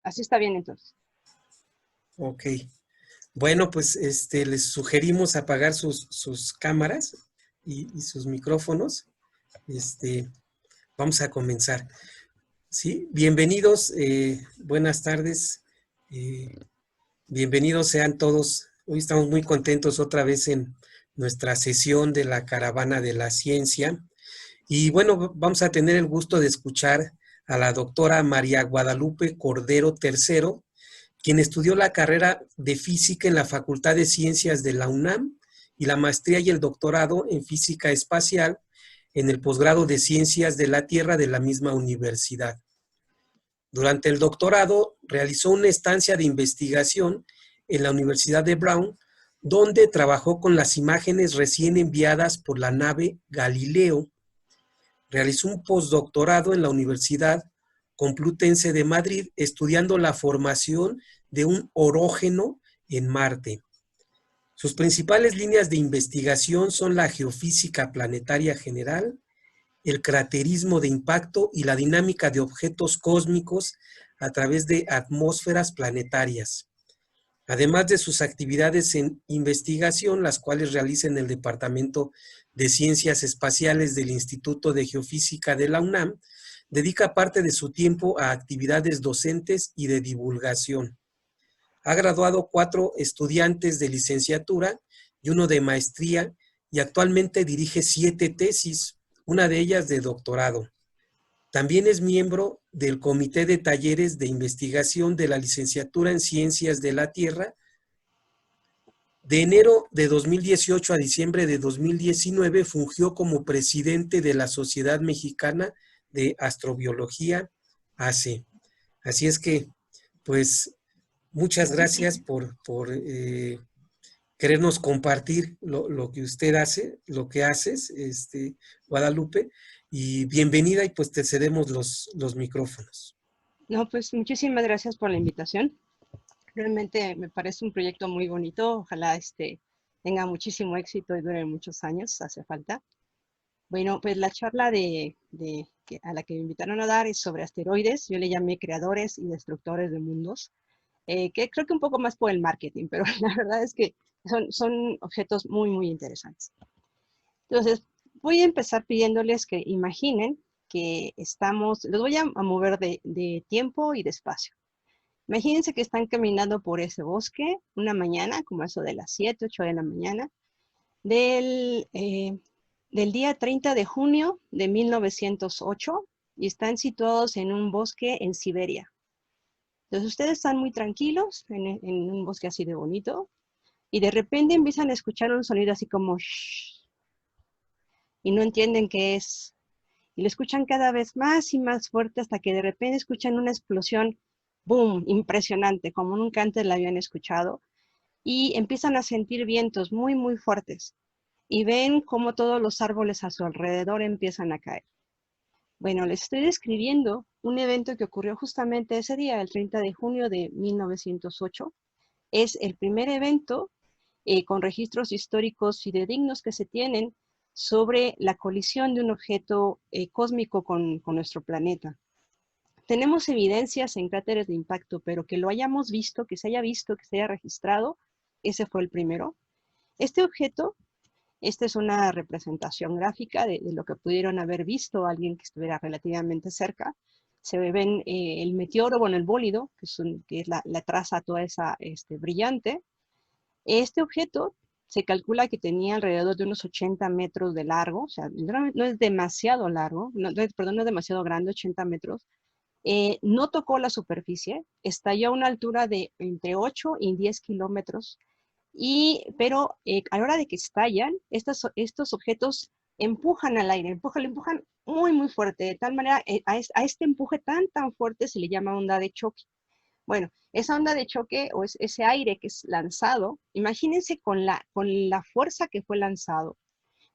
Así está bien entonces. Ok. Bueno, pues les sugerimos apagar sus cámaras y sus micrófonos. Vamos a comenzar. Sí, bienvenidos, buenas tardes. Bienvenidos sean todos. Hoy estamos muy contentos otra vez en nuestra sesión de la Caravana de la Ciencia. Y bueno, vamos a tener el gusto de escuchar a la doctora María Guadalupe Cordero III, quien estudió la carrera de Física en la Facultad de Ciencias de la UNAM y la maestría y el doctorado en Física Espacial en el posgrado de Ciencias de la Tierra de la misma universidad. Durante el doctorado realizó una estancia de investigación en la Universidad de Brown, donde trabajó con las imágenes recién enviadas por la nave Galileo. Realizó un postdoctorado en la Universidad Complutense de Madrid, estudiando la formación de un orógeno en Marte. Sus principales líneas de investigación son la geofísica planetaria general, el craterismo de impacto y la dinámica de objetos cósmicos a través de atmósferas planetarias. Además de sus actividades en investigación, las cuales realiza en el Departamento de Ciencias Espaciales del Instituto de Geofísica de la UNAM, dedica parte de su tiempo a actividades docentes y de divulgación. Ha graduado 4 estudiantes de licenciatura y 1 de maestría y actualmente dirige 7 tesis, una de ellas de doctorado. También es miembro del Comité de Talleres de Investigación de la Licenciatura en Ciencias de la Tierra. De enero de 2018 a diciembre de 2019 fungió como presidente de la Sociedad Mexicana de Astrobiología, ACE. Así es que, pues, muchas gracias por querernos compartir lo que usted hace, lo que haces, Guadalupe, y bienvenida, y pues te cedemos los micrófonos. No, pues muchísimas gracias por la invitación. Realmente me parece un proyecto muy bonito. Ojalá tenga muchísimo éxito y dure muchos años, hace falta. Bueno, pues la charla a la que me invitaron a dar es sobre asteroides. Yo le llamé creadores y destructores de mundos, que creo que un poco más por el marketing, pero la verdad es que son objetos muy, muy interesantes. Entonces, voy a empezar pidiéndoles que imaginen que los voy a mover de tiempo y de espacio. Imagínense que están caminando por ese bosque una mañana, como eso de las 7, 8 de la mañana, del día 30 de junio de 1908, y están situados en un bosque en Siberia. Entonces ustedes están muy tranquilos en un bosque así de bonito, y de repente empiezan a escuchar un sonido así como shh, y no entienden qué es. Y lo escuchan cada vez más y más fuerte hasta que de repente escuchan una explosión, boom, impresionante, como nunca antes la habían escuchado, y empiezan a sentir vientos muy, muy fuertes. Y ven cómo todos los árboles a su alrededor empiezan a caer. Bueno, les estoy describiendo un evento que ocurrió justamente ese día, el 30 de junio de 1908. Es el primer evento con registros históricos fidedignos que se tienen sobre la colisión de un objeto cósmico con nuestro planeta. Tenemos evidencias en cráteres de impacto, pero que lo hayamos visto, que se haya registrado, ese fue el primero. Este objeto, esta es una representación gráfica de lo que pudieron haber visto alguien que estuviera relativamente cerca. Se ven el meteoro, bueno, el bólido, que es la traza toda esa brillante. Este objeto se calcula que tenía alrededor de unos 80 metros de largo, o sea, no es demasiado largo, perdón, no es demasiado grande, 80 metros. No tocó la superficie, estalló a una altura de entre 8 y 10 kilómetros, pero a la hora de que estallan, estos objetos empujan al aire, lo empujan muy, muy fuerte, de tal manera, a este empuje tan fuerte se le llama onda de choque. Bueno, esa onda de choque o ese aire que es lanzado, imagínense con la fuerza que fue lanzado,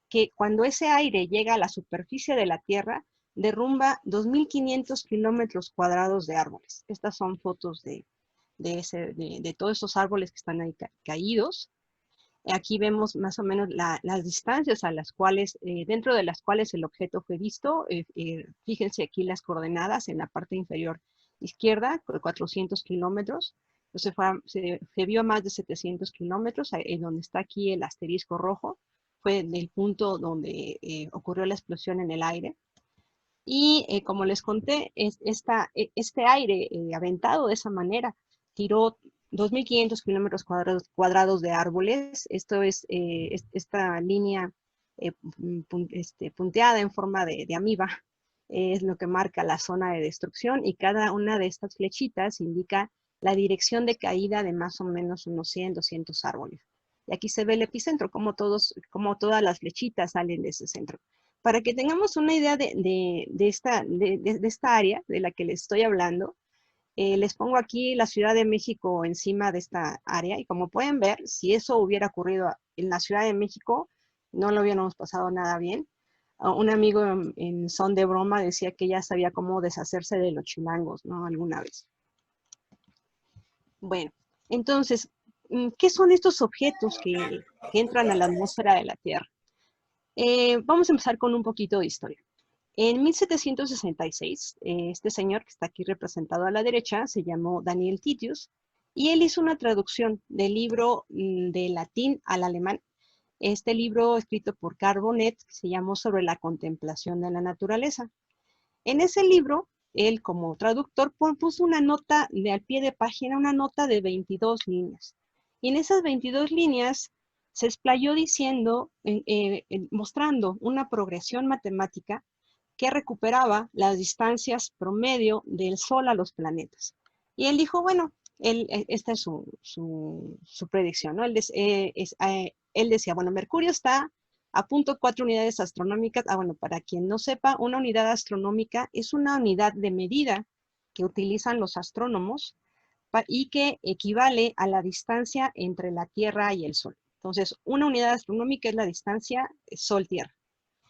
que cuando ese aire llega a la superficie de la Tierra, derrumba 2.500 kilómetros cuadrados de árboles. Estas son fotos de todos esos árboles que están ahí caídos. Aquí vemos más o menos las distancias a las cuales, dentro de las cuales el objeto fue visto. Fíjense aquí las coordenadas en la parte inferior izquierda, 400 kilómetros. Entonces se vio a más de 700 kilómetros, en donde está aquí el asterisco rojo. Fue el punto donde ocurrió la explosión en el aire. Y como les conté, este aire aventado de esa manera tiró 2.500 kilómetros cuadrados de árboles. Esto es esta línea punteada en forma de amiba, es lo que marca la zona de destrucción, y cada una de estas flechitas indica la dirección de caída de más o menos unos 100, 200 árboles. Y aquí se ve el epicentro, como todas las flechitas salen de ese centro. Para que tengamos una idea de esta área de la que les estoy hablando, les pongo aquí la Ciudad de México encima de esta área, y como pueden ver, si eso hubiera ocurrido en la Ciudad de México, no lo hubiéramos pasado nada bien. Un amigo en son de broma decía que ya sabía cómo deshacerse de los chilangos, ¿no? Alguna vez. Bueno, entonces, ¿qué son estos objetos que entran a la atmósfera de la Tierra? Vamos a empezar con un poquito de historia. En 1766, este señor que está aquí representado a la derecha se llamó Daniel Titius, y él hizo una traducción del libro de latín al alemán. Este libro escrito por Carl Bonnet se llamó Sobre la contemplación de la naturaleza. En ese libro, él como traductor puso una nota de al pie de página, una nota de 22 líneas. Y en esas 22 líneas se explayó diciendo, mostrando una progresión matemática que recuperaba las distancias promedio del Sol a los planetas. Y él dijo, bueno, esta es su predicción, ¿no? Él decía, bueno, Mercurio está a 0.4 unidades astronómicas. Bueno, para quien no sepa, una unidad astronómica es una unidad de medida que utilizan los astrónomos y que equivale a la distancia entre la Tierra y el Sol. Entonces, una unidad astronómica es la distancia Sol-Tierra.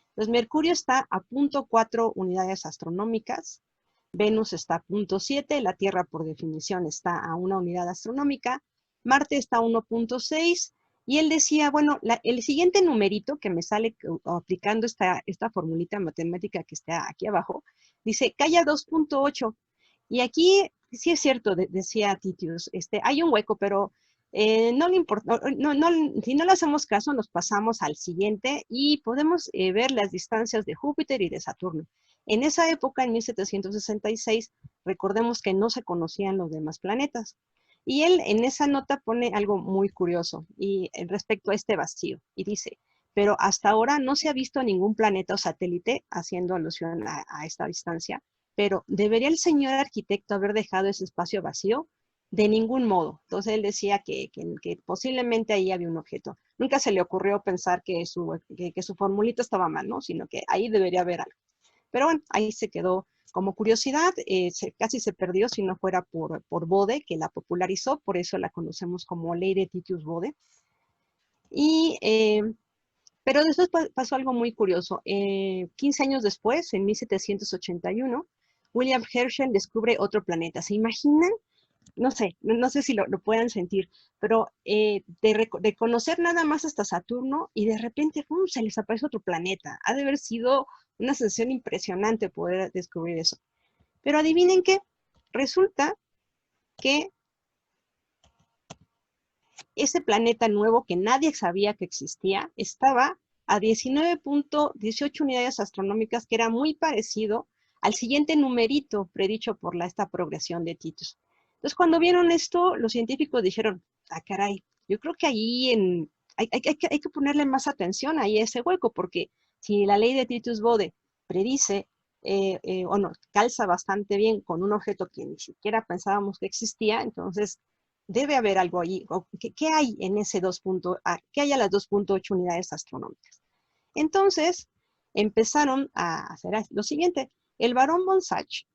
Entonces, Mercurio está a 0.4 unidades astronómicas, Venus está a 0.7, la Tierra por definición está a una unidad astronómica, Marte está a 1.6, y él decía, bueno, el siguiente numerito que me sale aplicando esta formulita matemática que está aquí abajo, dice, cae a 2.8, y aquí sí es cierto, decía Titius, hay un hueco, pero no le importa, si no le hacemos caso, nos pasamos al siguiente y podemos ver las distancias de Júpiter y de Saturno. En esa época, en 1766, recordemos que no se conocían los demás planetas. Y él en esa nota pone algo muy curioso y respecto a este vacío. Y dice, pero hasta ahora no se ha visto ningún planeta o satélite, haciendo alusión a esta distancia, pero ¿debería el señor arquitecto haber dejado ese espacio vacío? De ningún modo. Entonces él decía que posiblemente ahí había un objeto. Nunca se le ocurrió pensar que su formulita estaba mal, ¿no? Sino que ahí debería haber algo. Pero bueno, ahí se quedó como curiosidad, casi se perdió si no fuera por Bode, que la popularizó, por eso la conocemos como ley de Titius Bode. Pero después pasó algo muy curioso. 15 años después, en 1781, William Herschel descubre otro planeta. ¿Se imaginan? No sé si lo puedan sentir, pero de conocer nada más hasta Saturno y de repente se les aparece otro planeta. Ha de haber sido una sensación impresionante poder descubrir eso. Pero adivinen qué, resulta que ese planeta nuevo que nadie sabía que existía estaba a 19.18 unidades astronómicas, que era muy parecido al siguiente numerito predicho por esta progresión de Titius. Entonces, cuando vieron esto, los científicos dijeron, caray, yo creo que ahí hay que ponerle más atención ahí a ese hueco, porque si la ley de Titius Bode predice o no, calza bastante bien con un objeto que ni siquiera pensábamos que existía, entonces debe haber algo ahí. ¿Qué hay en ese qué hay a las 2.8 unidades astronómicas? Entonces, empezaron a hacer lo siguiente. El barón von Sachs,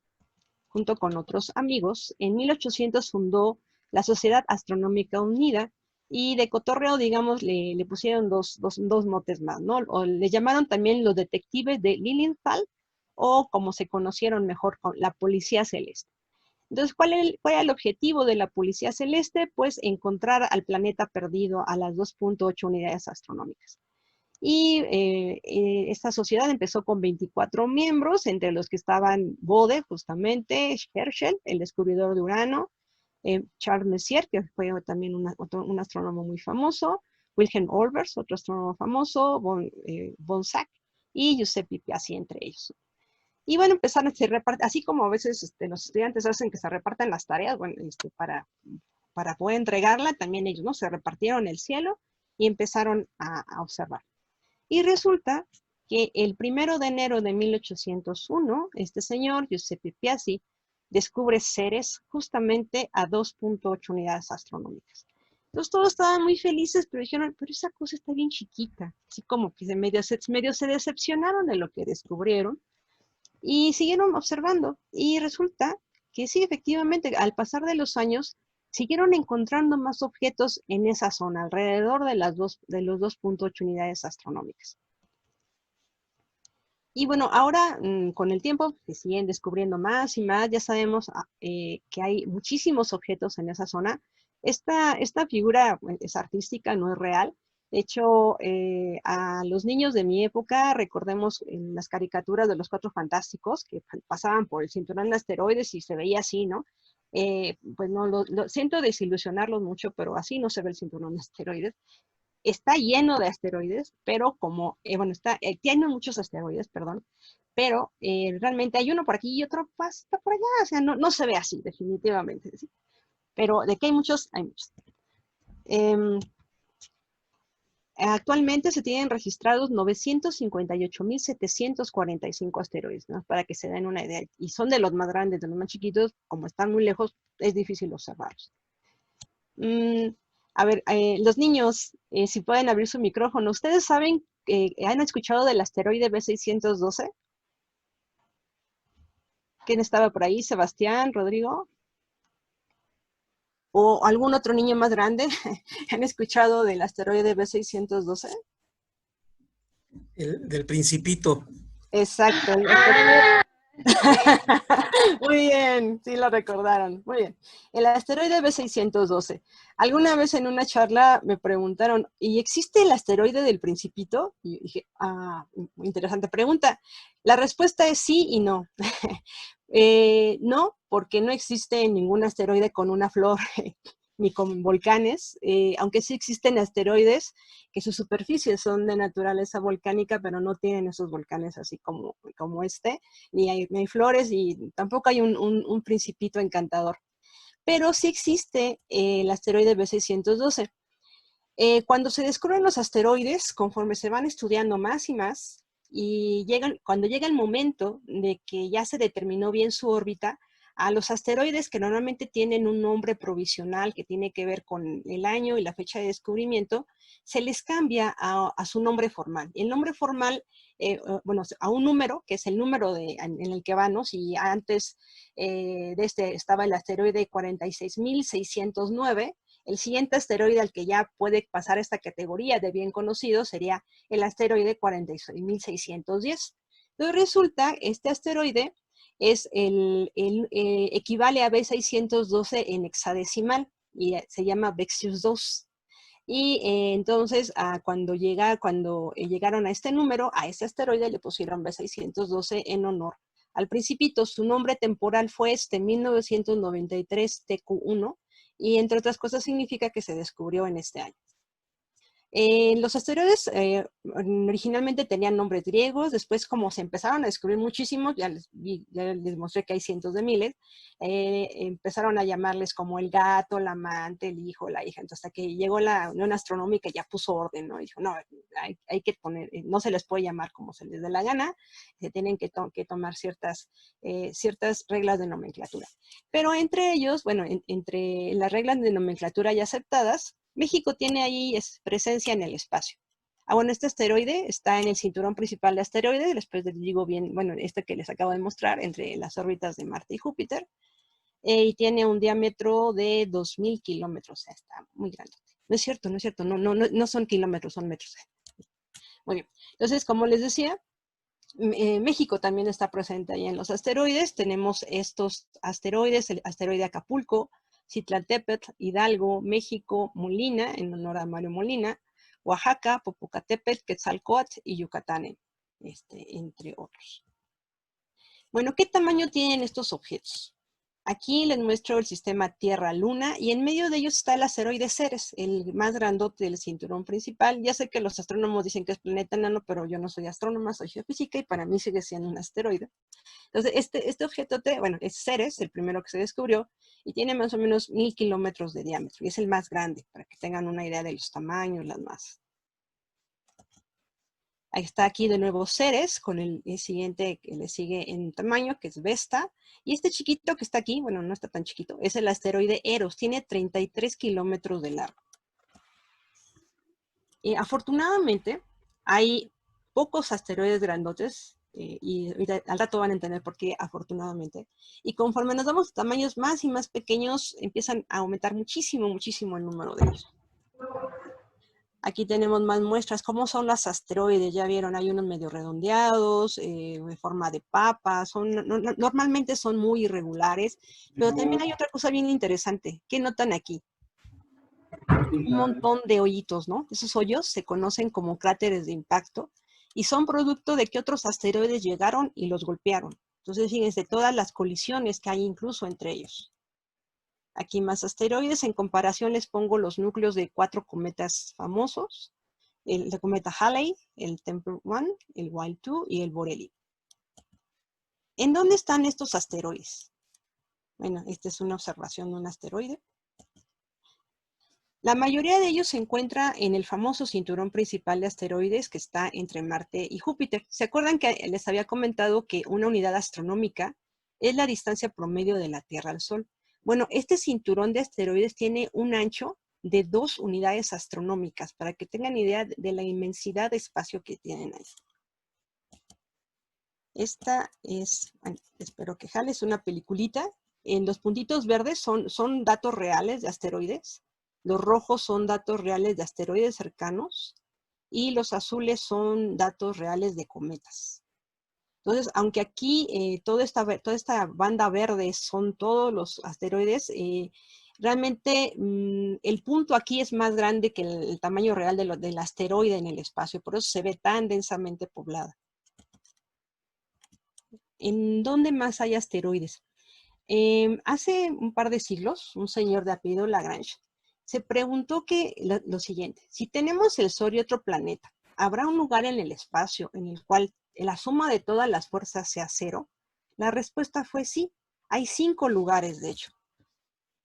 junto con otros amigos, en 1800 fundó la Sociedad Astronómica Unida, y de cotorreo, digamos, le pusieron dos motes más, ¿no? O le llamaron también los detectives de Lilienthal, o como se conocieron mejor, la Policía Celeste. Entonces, ¿cuál era el objetivo de la Policía Celeste? Pues encontrar al planeta perdido a las 2.8 unidades astronómicas. Y esta sociedad empezó con 24 miembros, entre los que estaban Bode, justamente, Herschel, el descubridor de Urano, Charles Messier, que fue también un astrónomo muy famoso, Wilhelm Olbers, otro astrónomo famoso, von Zach y Giuseppe Piazzi, entre ellos. Y bueno, empezaron a repartir, así como a veces los estudiantes hacen que se repartan las tareas, bueno, para poder entregarla, también ellos, ¿no? Se repartieron el cielo y empezaron a observar. Y resulta que el 1 de enero de 1801, este señor, Giuseppe Piazzi, descubre Ceres justamente a 2.8 unidades astronómicas. Entonces todos estaban muy felices, pero dijeron, pero esa cosa está bien chiquita. Así como que medio se decepcionaron de lo que descubrieron y siguieron observando. Y resulta que sí, efectivamente, al pasar de los años, siguieron encontrando más objetos en esa zona, alrededor de los 2.8 unidades astronómicas. Y bueno, ahora con el tiempo se siguen descubriendo más y más, ya sabemos que hay muchísimos objetos en esa zona. Esta figura es artística, no es real. De hecho, a los niños de mi época, recordemos en las caricaturas de los Cuatro Fantásticos, que pasaban por el cinturón de asteroides y se veía así, ¿no? Pues no, siento desilusionarlos mucho, pero así no se ve el cinturón de asteroides. Está lleno de asteroides, pero como, bueno, tiene muchos asteroides, perdón, pero realmente hay uno por aquí y otro está por allá, o sea, no se ve así, definitivamente, ¿sí? Pero de que hay muchos, hay muchos. Actualmente se tienen registrados 958.745 asteroides, ¿no? Para que se den una idea. Y son de los más grandes, de los más chiquitos, como están muy lejos, es difícil observarlos. A ver, los niños, si pueden abrir su micrófono, ¿ustedes saben, han escuchado del asteroide B612? ¿Quién estaba por ahí? ¿Sebastián? ¿Rodrigo? ¿O algún otro niño más grande? ¿Han escuchado del asteroide B612? Del Principito. Exacto, el asteroide. Muy bien, sí lo recordaron. Muy bien. El asteroide B612. Alguna vez en una charla me preguntaron, ¿y existe el asteroide del Principito? Y dije, muy interesante pregunta. La respuesta es sí y no. No, porque no existe ningún asteroide con una flor ni con volcanes, aunque sí existen asteroides que sus superficies son de naturaleza volcánica, pero no tienen esos volcanes así como este, ni hay flores y tampoco hay un principito encantador. Pero sí existe el asteroide B612. Cuando se descubren los asteroides, conforme se van estudiando más y más, y cuando llega el momento de que ya se determinó bien su órbita, a los asteroides que normalmente tienen un nombre provisional que tiene que ver con el año y la fecha de descubrimiento, se les cambia a su nombre formal. El nombre formal, bueno, a un número, que es el número en el que van, ¿no? Si antes de este estaba el asteroide 46.609, el siguiente asteroide al que ya puede pasar esta categoría de bien conocido sería el asteroide 46.610. Entonces resulta, este asteroide equivale a B612 en hexadecimal y se llama Vexius 2. Y entonces cuando llegaron a este número, a este asteroide le pusieron B612 en honor al Principito. Su nombre temporal fue 1993 TQ1 y entre otras cosas significa que se descubrió en este año. Los asteroides originalmente tenían nombres griegos, después como se empezaron a descubrir muchísimos, ya les mostré que hay cientos de miles, empezaron a llamarles como el gato, la amante, el hijo, la hija, entonces hasta que llegó la Unión Astronómica y ya puso orden, ¿no? Y dijo, no, hay que poner, no se les puede llamar como se les dé la gana, se tienen que tomar ciertas reglas de nomenclatura. Pero entre ellos, bueno, entre las reglas de nomenclatura ya aceptadas, México tiene ahí presencia en el espacio. Bueno, este asteroide está en el cinturón principal de asteroides, después les digo bien, bueno, este que les acabo de mostrar, entre las órbitas de Marte y Júpiter, y tiene un diámetro de 2.000 kilómetros, o sea, está muy grande. No es cierto, no son kilómetros, son metros. Muy bien, entonces, como les decía, México también está presente ahí en los asteroides. Tenemos estos asteroides, el asteroide Acapulco, Citlantépetl, Hidalgo, México, Molina, en honor a Mario Molina, Oaxaca, Popocatépetl, Quetzalcóatl y Yucatán, entre otros. Bueno, ¿qué tamaño tienen estos objetos? Aquí les muestro el sistema Tierra-Luna y en medio de ellos está el asteroide Ceres, el más grandote del cinturón principal. Ya sé que los astrónomos dicen que es planeta enano, pero yo no soy astrónoma, soy geofísica y para mí sigue siendo un asteroide. Entonces, este objeto, bueno, es Ceres, el primero que se descubrió, y tiene más o menos 1000 kilómetros de diámetro, y es el más grande, para que tengan una idea de los tamaños, las masas. Ahí está aquí de nuevo Ceres, con el siguiente que le sigue en tamaño, que es Vesta. Y este chiquito que está aquí, bueno, no está tan chiquito, es el asteroide Eros, tiene 33 kilómetros de largo. Afortunadamente, hay pocos asteroides grandotes, y al rato van a entender por qué afortunadamente. Y conforme nos damos tamaños más y más pequeños, empiezan a aumentar muchísimo, muchísimo el número de ellos. Aquí tenemos más muestras. ¿Cómo son los asteroides? Ya vieron, hay unos medio redondeados, de forma de papa. Normalmente son muy irregulares, pero también hay otra cosa bien interesante. ¿Qué notan aquí? Un montón de hoyitos, ¿no? Esos hoyos se conocen como cráteres de impacto y son producto de que otros asteroides llegaron y los golpearon. Entonces, fíjense, todas las colisiones que hay incluso entre ellos. Aquí más asteroides. En comparación les pongo los núcleos de 4 cometas famosos. El cometa Halley, el Tempel-1, el Wild-2 y el Borrelly. ¿En dónde están estos asteroides? Bueno, esta es una observación de un asteroide. La mayoría de ellos se encuentra en el famoso cinturón principal de asteroides que está entre Marte y Júpiter. ¿Se acuerdan que les había comentado que una unidad astronómica es la distancia promedio de la Tierra al Sol? Bueno, este cinturón de asteroides tiene un ancho de 2 unidades astronómicas, para que tengan idea de la inmensidad de espacio que tienen ahí. Esta es, bueno, espero que jale, es una peliculita. En los puntitos verdes son datos reales de asteroides. Los rojos son datos reales de asteroides cercanos. Y los azules son datos reales de cometas. Entonces, aunque aquí toda esta banda verde son todos los asteroides, realmente el punto aquí es más grande que el tamaño real del asteroide en el espacio. Por eso se ve tan densamente poblada. ¿En dónde más hay asteroides? Hace un par de siglos, un señor de apellido Lagrange se preguntó lo siguiente: si tenemos el Sol y otro planeta, ¿habrá un lugar en el espacio en el cual la suma de todas las fuerzas sea cero? La respuesta fue sí. Hay 5 lugares, de hecho.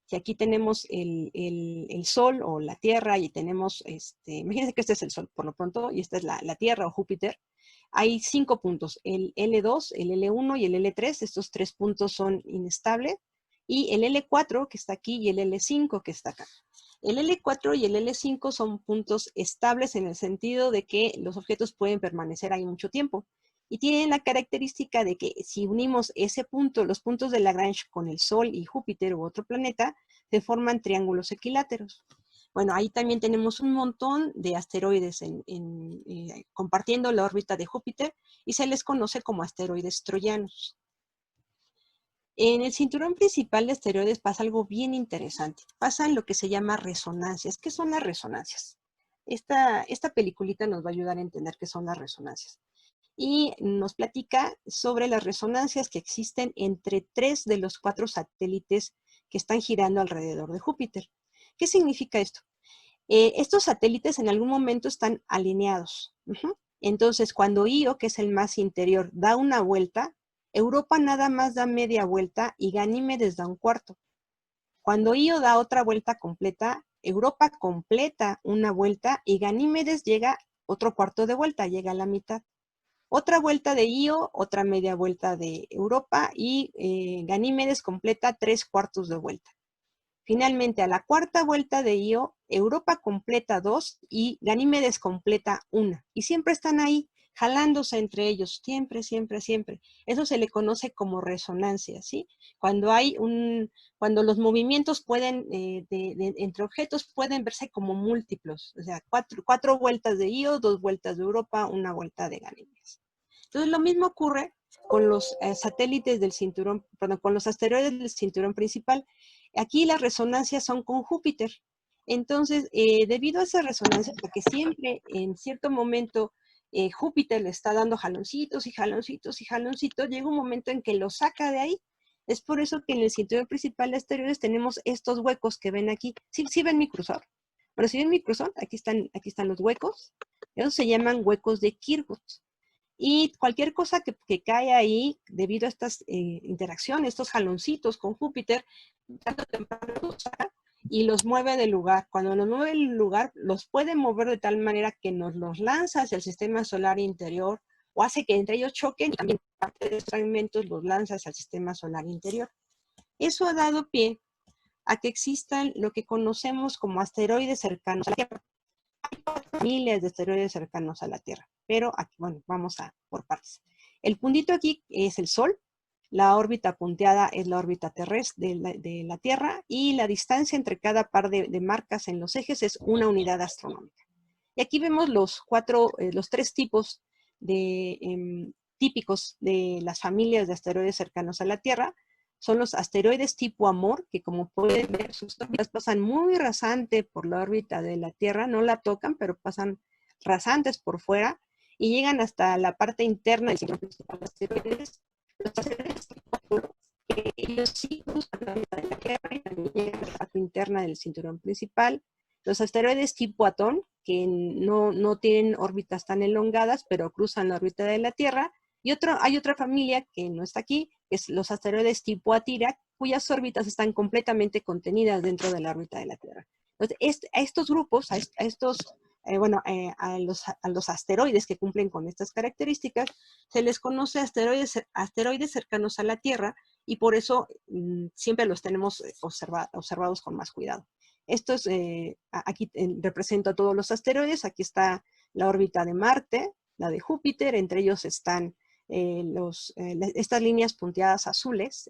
Si aquí tenemos el Sol o la Tierra y tenemos, imagínense que este es el Sol por lo pronto y esta es la Tierra o Júpiter. Hay 5 puntos, el L2, el L1 y el L3. Estos 3 puntos son inestables. Y el L4 que está aquí y el L5 que está acá. El L4 y el L5 son puntos estables en el sentido de que los objetos pueden permanecer ahí mucho tiempo. Y tienen la característica de que si unimos ese punto, los puntos de Lagrange con el Sol y Júpiter u otro planeta, se forman triángulos equiláteros. Bueno, ahí también tenemos un montón de asteroides compartiendo la órbita de Júpiter y se les conoce como asteroides troyanos. En el cinturón principal de asteroides pasa algo bien interesante. Pasan lo que se llama resonancias. ¿Qué son las resonancias? Esta peliculita nos va a ayudar a entender qué son las resonancias. Y nos platica sobre las resonancias que existen entre 3 de los 4 satélites que están girando alrededor de Júpiter. ¿Qué significa esto? Estos satélites en algún momento están alineados. Entonces, cuando Io, que es el más interior, da una vuelta, Europa nada más da media vuelta y Ganímedes da un cuarto. Cuando Io da otra vuelta completa, Europa completa una vuelta y Ganímedes llega otro cuarto de vuelta, llega a la mitad. Otra vuelta de Io, otra media vuelta de Europa y Ganímedes completa 3 cuartos de vuelta. Finalmente, a la 4ª vuelta de Io, Europa completa 2 y Ganímedes completa 1. Y siempre están ahí, jalándose entre ellos, siempre, siempre, siempre. Eso se le conoce como resonancia, ¿sí? Cuando los movimientos pueden, entre objetos pueden verse como múltiplos. O sea, 4 vueltas de Io, 2 vueltas de Europa, 1 vuelta de Ganímedes. Entonces, lo mismo ocurre con los satélites del cinturón, perdón, con los asteroides del cinturón principal. Aquí las resonancias son con Júpiter. Entonces, debido a esa resonancia, porque siempre en cierto momento Júpiter le está dando jaloncitos y jaloncitos y jaloncitos, llega un momento en que lo saca de ahí. Es por eso que en el cinturón principal de asteroides tenemos estos huecos que ven aquí. ¿Sí ven mi cursor? Bueno, si ven mi cursor, aquí están los huecos. Esos se llaman huecos de Kirchhoff. Y cualquier cosa que cae ahí, debido a estas interacciones, estos jaloncitos con Júpiter, tarde o temprano los saca y los mueve del lugar. Cuando nos mueve del lugar, los puede mover de tal manera que nos los lanza hacia el sistema solar interior o hace que entre ellos choquen y también parte de estos fragmentos los lanza hacia el sistema solar interior. Eso ha dado pie a que existan lo que conocemos como asteroides cercanos a la Tierra. Hay miles de asteroides cercanos a la Tierra, pero aquí, bueno, vamos por partes. El puntito aquí es el Sol, la órbita punteada es la órbita terrestre de la Tierra y la distancia entre cada par de marcas en los ejes es una unidad astronómica. Y aquí vemos los tres tipos típicos de las familias de asteroides cercanos a la Tierra. Son los asteroides tipo Amor, que como pueden ver, sus órbitas pasan muy rasante por la órbita de la Tierra, no la tocan, pero pasan rasantes por fuera y llegan hasta la parte interna del cinturón principal de asteroides. Los asteroides tipo Apolo, ellos sí cruzan la órbita de la Tierra y también llegan a la parte interna del cinturón principal. Los asteroides tipo Atón, que no tienen órbitas tan elongadas, pero cruzan la órbita de la Tierra. Y hay otra familia que no está aquí, que es los asteroides tipo Atira, cuyas órbitas están completamente contenidas dentro de la órbita de la Tierra. Entonces, a estos grupos, a los asteroides que cumplen con estas características, se les conoce asteroides cercanos a la Tierra y por eso siempre los tenemos observados con más cuidado. Aquí represento a todos los asteroides. Aquí está la órbita de Marte, la de Júpiter, entre ellos están estas líneas punteadas azules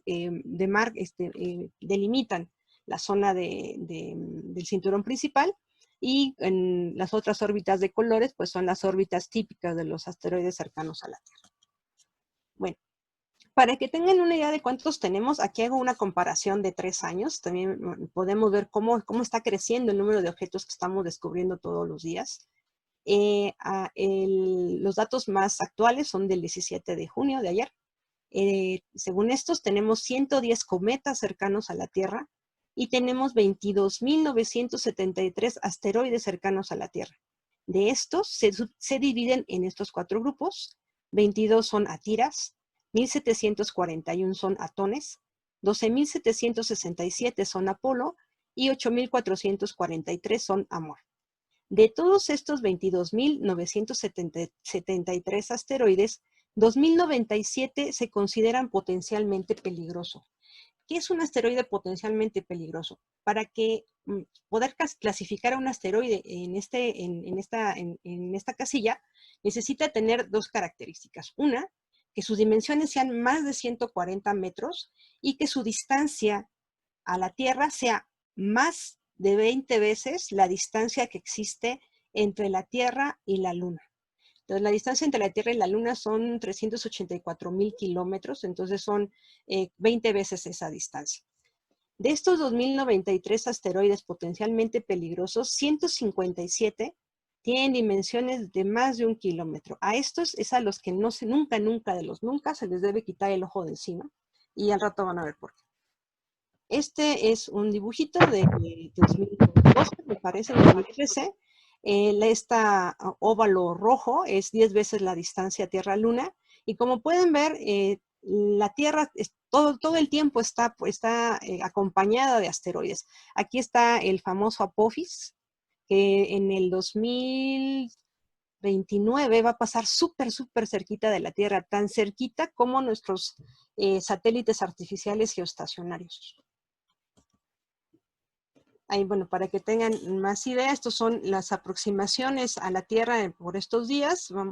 delimitan la zona del cinturón principal y en las otras órbitas de colores pues son las órbitas típicas de los asteroides cercanos a la Tierra. Bueno, para que tengan una idea de cuántos tenemos, aquí hago una comparación de 3 años. También podemos ver cómo está creciendo el número de objetos que estamos descubriendo todos los días. Los datos más actuales son del 17 de junio de ayer. Según estos, tenemos 110 cometas cercanos a la Tierra y tenemos 22.973 asteroides cercanos a la Tierra. De estos, se dividen en estos 4 grupos. 22 son Atiras, 1.741 son Atones, 12.767 son Apolo y 8.443 son Amor. De todos estos 22.973 asteroides, 2.097 se consideran potencialmente peligrosos. ¿Qué es un asteroide potencialmente peligroso? Para poder clasificar a un asteroide en esta casilla, necesita tener 2 características. Una, que sus dimensiones sean más de 140 metros y que su distancia a la Tierra sea más de 20 veces la distancia que existe entre la Tierra y la Luna. Entonces, la distancia entre la Tierra y la Luna son 384,000 kilómetros, entonces son 20 veces esa distancia. De estos 2.093 asteroides potencialmente peligrosos, 157 tienen dimensiones de más de 1 kilómetro. A estos es a los que nunca de los nunca se les debe quitar el ojo de encima, y al rato van a ver por qué. Este es un dibujito de 2012, me parece, 2013. Esta óvalo rojo es 10 veces la distancia Tierra-Luna. Y como pueden ver, la Tierra todo el tiempo está acompañada de asteroides. Aquí está el famoso Apophis, que en el 2029 va a pasar súper cerquita de la Tierra, tan cerquita como nuestros satélites artificiales geoestacionarios. Ahí, bueno, para que tengan más idea, estos son las aproximaciones a la Tierra por estos días. Me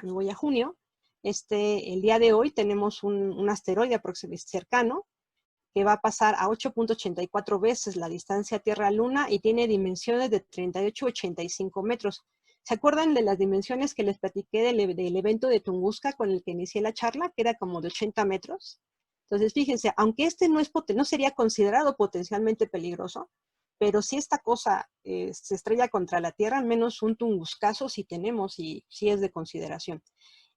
voy a junio. El día de hoy tenemos un asteroide cercano que va a pasar a 8.84 veces la distancia Tierra-Luna y tiene dimensiones de 38-85 metros. ¿Se acuerdan de las dimensiones que les platiqué del evento de Tunguska con el que inicié la charla, que era como de 80 metros? Entonces, fíjense, aunque no sería considerado potencialmente peligroso, pero si esta cosa se estrella contra la Tierra, al menos un tunguskazo sí tenemos y sí es de consideración.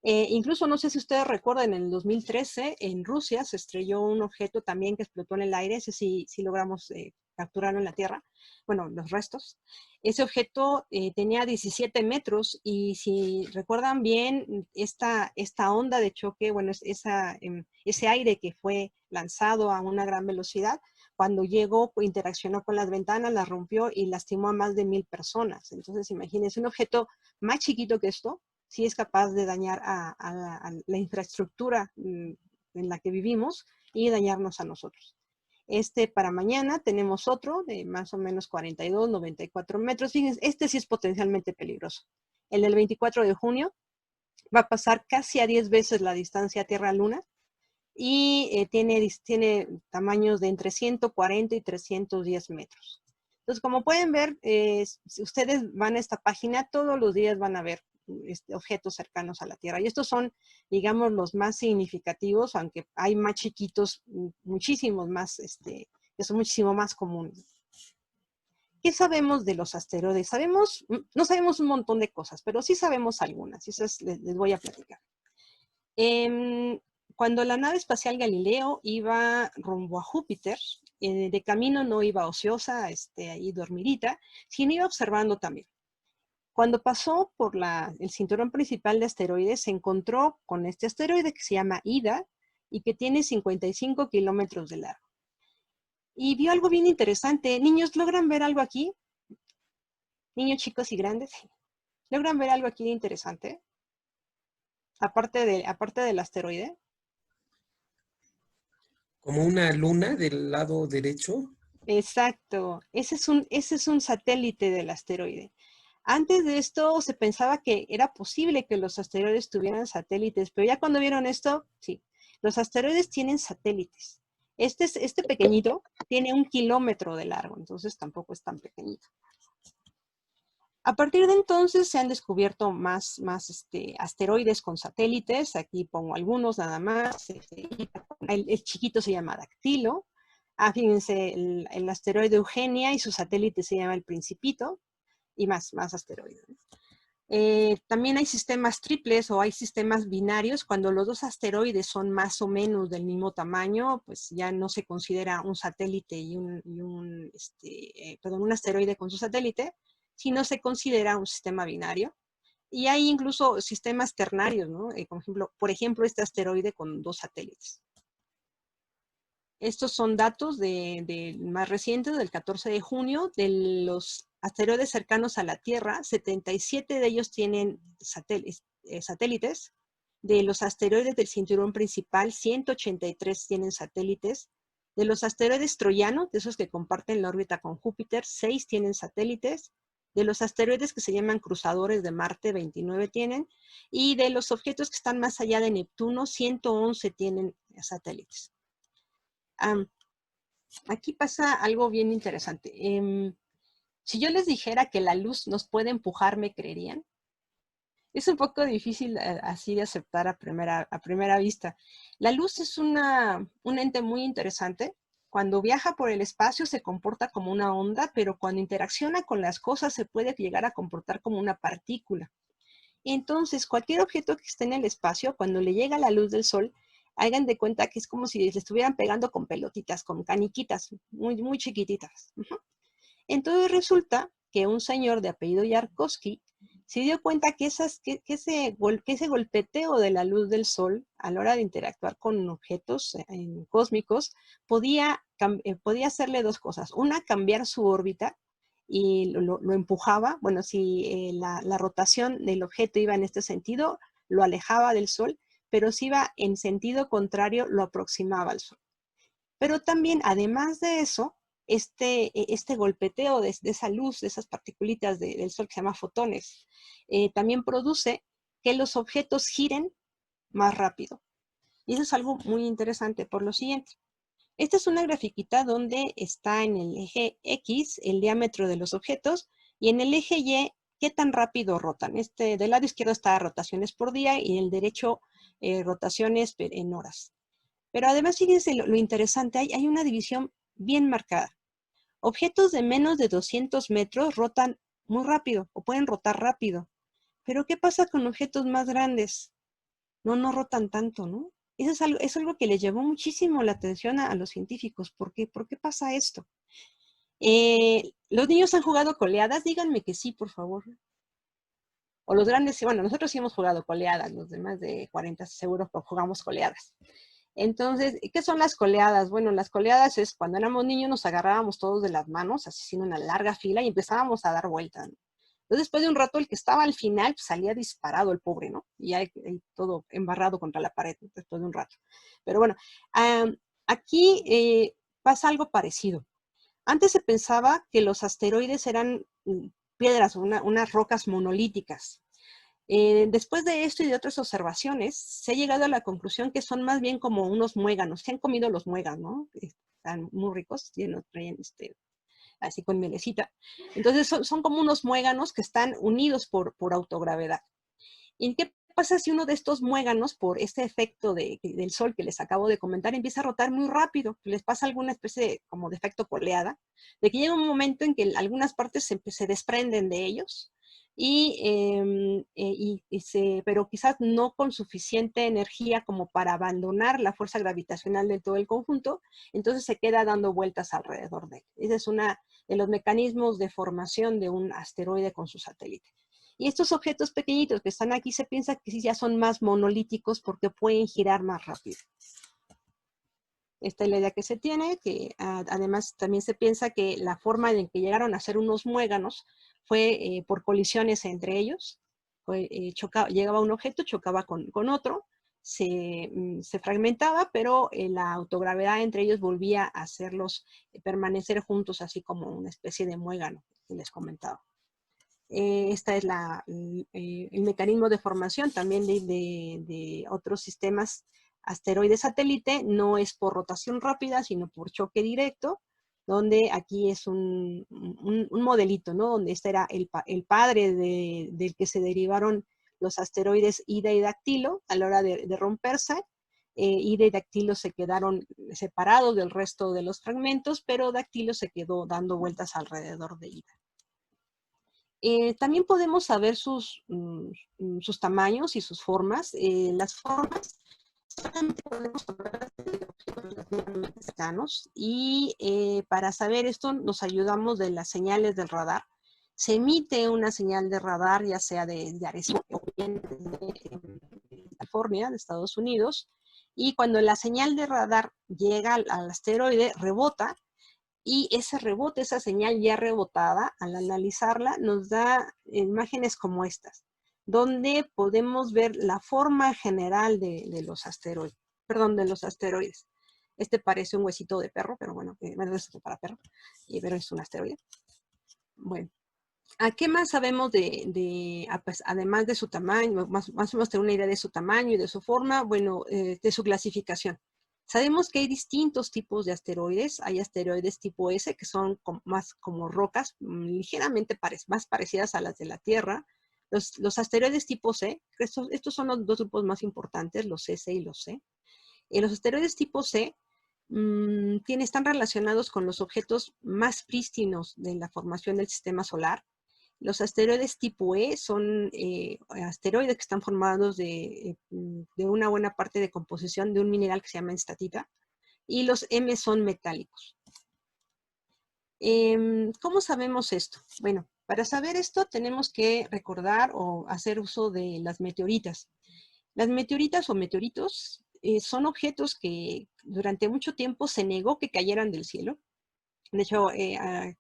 Incluso no sé si ustedes recuerdan, en el 2013 en Rusia se estrelló un objeto también que explotó en el aire, ese sí logramos capturarlo en la Tierra, bueno, los restos. Ese objeto tenía 17 metros y si recuerdan bien, esta onda de choque, bueno, ese aire que fue lanzado a una gran velocidad, cuando llegó, interaccionó con las ventanas, las rompió y lastimó a más de 1000 personas. Entonces, imagínense, un objeto más chiquito que esto, sí es capaz de dañar a la infraestructura en la que vivimos y dañarnos a nosotros. Para mañana tenemos otro de más o menos 42, 94 metros. Fíjense, este sí es potencialmente peligroso. El del 24 de junio va a pasar casi a 10 veces la distancia Tierra-Luna y tiene tamaños de entre 140 y 310 metros. Entonces, como pueden ver, si ustedes van a esta página, todos los días van a ver objetos cercanos a la Tierra. Y estos son, digamos, los más significativos, aunque hay más chiquitos, muchísimos más, que son muchísimo más comunes. ¿Qué sabemos de los asteroides? No sabemos un montón de cosas, pero sí sabemos algunas, y esas les voy a platicar. Cuando la nave espacial Galileo iba rumbo a Júpiter, de camino no iba ociosa, ahí dormidita, sino iba observando también. Cuando pasó por el cinturón principal de asteroides, se encontró con este asteroide que se llama Ida y que tiene 55 kilómetros de largo. Y vio algo bien interesante. Niños, ¿logran ver algo aquí? Niños chicos y grandes, ¿logran ver algo aquí de interesante? Aparte del asteroide. Como una luna del lado derecho. Exacto, ese es un satélite del asteroide. Antes de esto se pensaba que era posible que los asteroides tuvieran satélites, pero ya cuando vieron esto, sí, los asteroides tienen satélites. Este pequeñito tiene 1 kilómetro de largo, entonces tampoco es tan pequeñito. A partir de entonces se han descubierto más asteroides con satélites. Aquí pongo algunos nada más. El chiquito se llama Dactilo. Fíjense, el asteroide Eugenia y su satélite se llama el Principito. Y más asteroides. También hay sistemas triples o hay sistemas binarios. Cuando los dos asteroides son más o menos del mismo tamaño, pues ya no se considera un satélite y un asteroide con su satélite, sino se considera un sistema binario. Y hay incluso sistemas ternarios, ¿no? Por ejemplo, este asteroide con 2 satélites. Estos son datos más recientes, del 14 de junio, de los asteroides cercanos a la Tierra. 77 de ellos tienen satélites. De los asteroides del cinturón principal, 183 tienen satélites. De los asteroides troyanos, de esos que comparten la órbita con Júpiter, 6 tienen satélites. De los asteroides que se llaman cruzadores de Marte, 29 tienen. Y de los objetos que están más allá de Neptuno, 111 tienen satélites. Aquí pasa algo bien interesante. Si yo les dijera que la luz nos puede empujar, ¿me creerían? Es un poco difícil así de aceptar a primera vista. La luz es un ente muy interesante. Cuando viaja por el espacio se comporta como una onda, pero cuando interacciona con las cosas se puede llegar a comportar como una partícula. Entonces, cualquier objeto que esté en el espacio, cuando le llega la luz del sol, hagan de cuenta que es como si le estuvieran pegando con pelotitas, con caniquitas, muy, muy chiquititas. Entonces resulta que un señor de apellido Yarkovsky se dio cuenta que ese golpeteo de la luz del sol a la hora de interactuar con objetos cósmicos podía hacerle 2 cosas. Una, cambiar su órbita y lo empujaba. Bueno, si la rotación del objeto iba en este sentido, lo alejaba del sol, pero si iba en sentido contrario, lo aproximaba al sol. Pero también, además de eso, este golpeteo de esa luz, de esas particulitas del sol que se llama fotones, también produce que los objetos giren más rápido. Y eso es algo muy interesante por lo siguiente. Esta es una grafiquita donde está en el eje X el diámetro de los objetos y en el eje Y qué tan rápido rotan. Del lado izquierdo está rotaciones por día y en el derecho rotaciones en horas. Pero además, fíjense lo interesante, hay una división bien marcada. Objetos de menos de 200 metros rotan muy rápido o pueden rotar rápido. Pero ¿qué pasa con objetos más grandes? No rotan tanto, ¿no? Eso es algo que le llevó muchísimo la atención a los científicos. ¿Por qué pasa esto? ¿Los niños han jugado coleadas? Díganme que sí, por favor. O los grandes, bueno, nosotros sí hemos jugado coleadas, los demás de 40 seguro que jugamos coleadas. Entonces, ¿qué son las coleadas? Bueno, las coleadas es cuando éramos niños nos agarrábamos todos de las manos, así haciendo una larga fila y empezábamos a dar vueltas, ¿no? Entonces, después de un rato, el que estaba al final pues, salía disparado el pobre, ¿no? Y ahí todo embarrado contra la pared después de un rato. Pero bueno, aquí pasa algo parecido. Antes se pensaba que los asteroides eran piedras, unas rocas monolíticas. Después de esto y de otras observaciones, se ha llegado a la conclusión que son más bien como unos muéganos. Se han comido los muéganos, ¿no? Están muy ricos, traen así con mielecita. Entonces son como unos muéganos que están unidos por autogravedad. ¿Y qué pasa si uno de estos muéganos, por este efecto del Sol que les acabo de comentar, empieza a rotar muy rápido? Les pasa alguna especie de, como de efecto coleada, de que llega un momento en que algunas partes se desprenden de ellos, pero quizás no con suficiente energía como para abandonar la fuerza gravitacional de todo el conjunto, entonces se queda dando vueltas alrededor de él. Ese es uno de los mecanismos de formación de un asteroide con su satélite. Y estos objetos pequeñitos que están aquí se piensa que sí ya son más monolíticos porque pueden girar más rápido. Esta es la idea que se tiene, que además también se piensa que la forma en que llegaron a ser unos muéganos fue por colisiones entre ellos. Llegaba un objeto, chocaba con otro, se fragmentaba, pero la autogravedad entre ellos volvía a hacerlos permanecer juntos, así como una especie de muégano que les comentaba. Esta es el mecanismo de formación también de otros sistemas asteroide satélite. No es por rotación rápida, sino por choque directo, donde aquí es un modelito, ¿no? Donde este era el padre del que se derivaron los asteroides Ida y Dactilo a la hora de romperse. Ida y Dactilo se quedaron separados del resto de los fragmentos, pero Dactilo se quedó dando vueltas alrededor de Ida. También podemos saber sus tamaños y sus formas. Las formas solamente podemos hablar de objetos cercanos y para saber esto nos ayudamos de las señales del radar. Se emite una señal de radar, ya sea de Arizona o bien de California, de Estados Unidos, y cuando la señal de radar llega al asteroide, rebota. Y ese rebote, esa señal ya rebotada, al analizarla, nos da imágenes como estas, donde podemos ver la forma general de los asteroides, de los asteroides. Este parece un huesito de perro, pero bueno, es para perro, pero es un asteroide. Bueno, ¿a qué más sabemos además de su tamaño, más o menos tener una idea de su tamaño y de su forma? Bueno, de su clasificación. Sabemos que hay distintos tipos de asteroides. Hay asteroides tipo S, que son más como rocas ligeramente más parecidas a las de la Tierra. Los asteroides tipo C, estos son los dos grupos más importantes, los S y los C. Los asteroides tipo C están relacionados con los objetos más prístinos de la formación del sistema solar. Los asteroides tipo E son asteroides que están formados de una buena parte de composición de un mineral que se llama estatita. Y los M son metálicos. ¿Cómo sabemos esto? Bueno, para saber esto tenemos que recordar o hacer uso de las meteoritas. Las meteoritas o meteoritos son objetos que durante mucho tiempo se negó que cayeran del cielo. De hecho,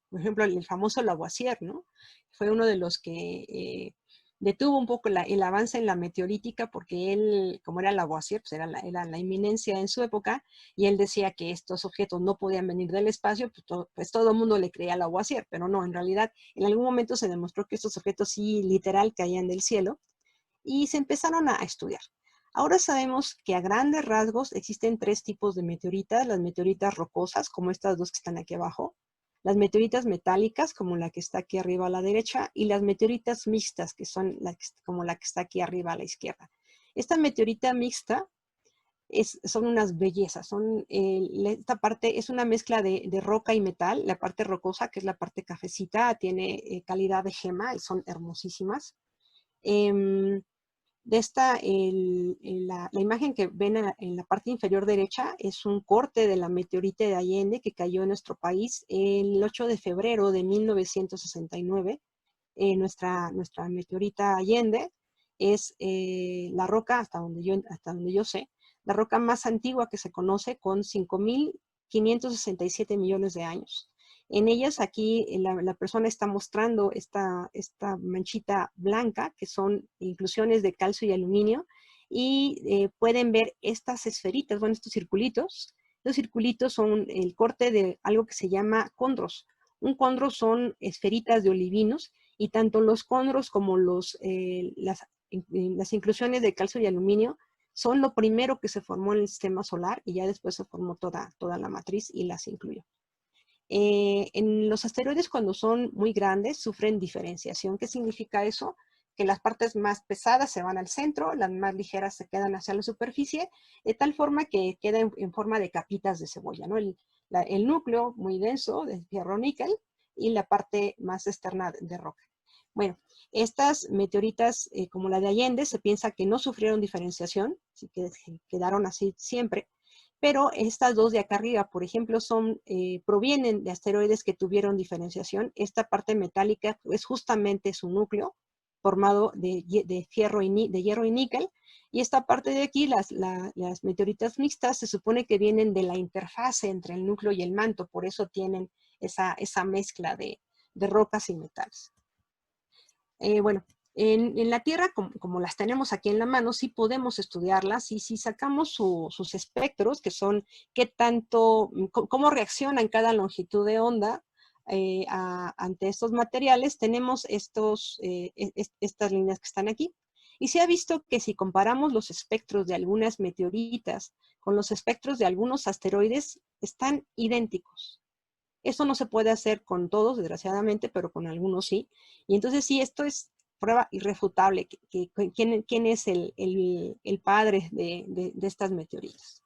por ejemplo, el famoso Lavoisier, ¿no? Fue uno de los que detuvo un poco el avance en la meteorítica porque él, como era Lavoisier, pues era la inminencia en su época, y él decía que estos objetos no podían venir del espacio, pues todo el mundo le creía a Lavoisier, pero no, en realidad en algún momento se demostró que estos objetos sí literal caían del cielo y se empezaron a estudiar. Ahora sabemos que a grandes rasgos existen tres tipos de meteoritas: las meteoritas rocosas, como estas dos que están aquí abajo, las meteoritas metálicas, como la que está aquí arriba a la derecha, y las meteoritas mixtas, que son como la que está aquí arriba a la izquierda. Esta meteorita mixta son unas bellezas. Esta parte es una mezcla de roca y metal. La parte rocosa, que es la parte cafecita, tiene calidad de gema y son hermosísimas. Em, la imagen que ven en la parte inferior derecha es un corte de la meteorita de Allende que cayó en nuestro país el 8 de febrero de 1969. Nuestra meteorita Allende es la roca, hasta donde yo sé, la roca más antigua que se conoce, con 5.567 millones de años. En ellas aquí la persona está mostrando esta manchita blanca, que son inclusiones de calcio y aluminio, y pueden ver estas esferitas, bueno, estos circulitos. Los circulitos son el corte de algo que se llama condros. Un condro son esferitas de olivinos, y tanto los condros como las inclusiones de calcio y aluminio son lo primero que se formó en el sistema solar, y ya después se formó toda la matriz y las incluyó. En los asteroides, cuando son muy grandes, sufren diferenciación. ¿Qué significa eso? Que las partes más pesadas se van al centro, las más ligeras se quedan hacia la superficie, de tal forma que queda en forma de capitas de cebolla, ¿no? El núcleo muy denso de fierro-níquel y la parte más externa de roca. Bueno, estas meteoritas, como la de Allende, se piensa que no sufrieron diferenciación, así que quedaron así siempre. Pero estas dos de acá arriba, por ejemplo, provienen de asteroides que tuvieron diferenciación. Esta parte metálica es justamente su núcleo, formado de hierro y níquel. Y esta parte de aquí, las meteoritas mixtas, se supone que vienen de la interfase entre el núcleo y el manto. Por eso tienen esa mezcla de rocas y metales. Bueno, en la Tierra, como las tenemos aquí en la mano, sí podemos estudiarlas, y si sacamos sus espectros, que son cómo reaccionan cada longitud de onda ante estos materiales, tenemos estas líneas que están aquí. Y se ha visto que si comparamos los espectros de algunas meteoritas con los espectros de algunos asteroides, están idénticos. Eso no se puede hacer con todos, desgraciadamente, pero con algunos sí. Y entonces sí, esto es prueba irrefutable quién es el padre de estas meteoritas.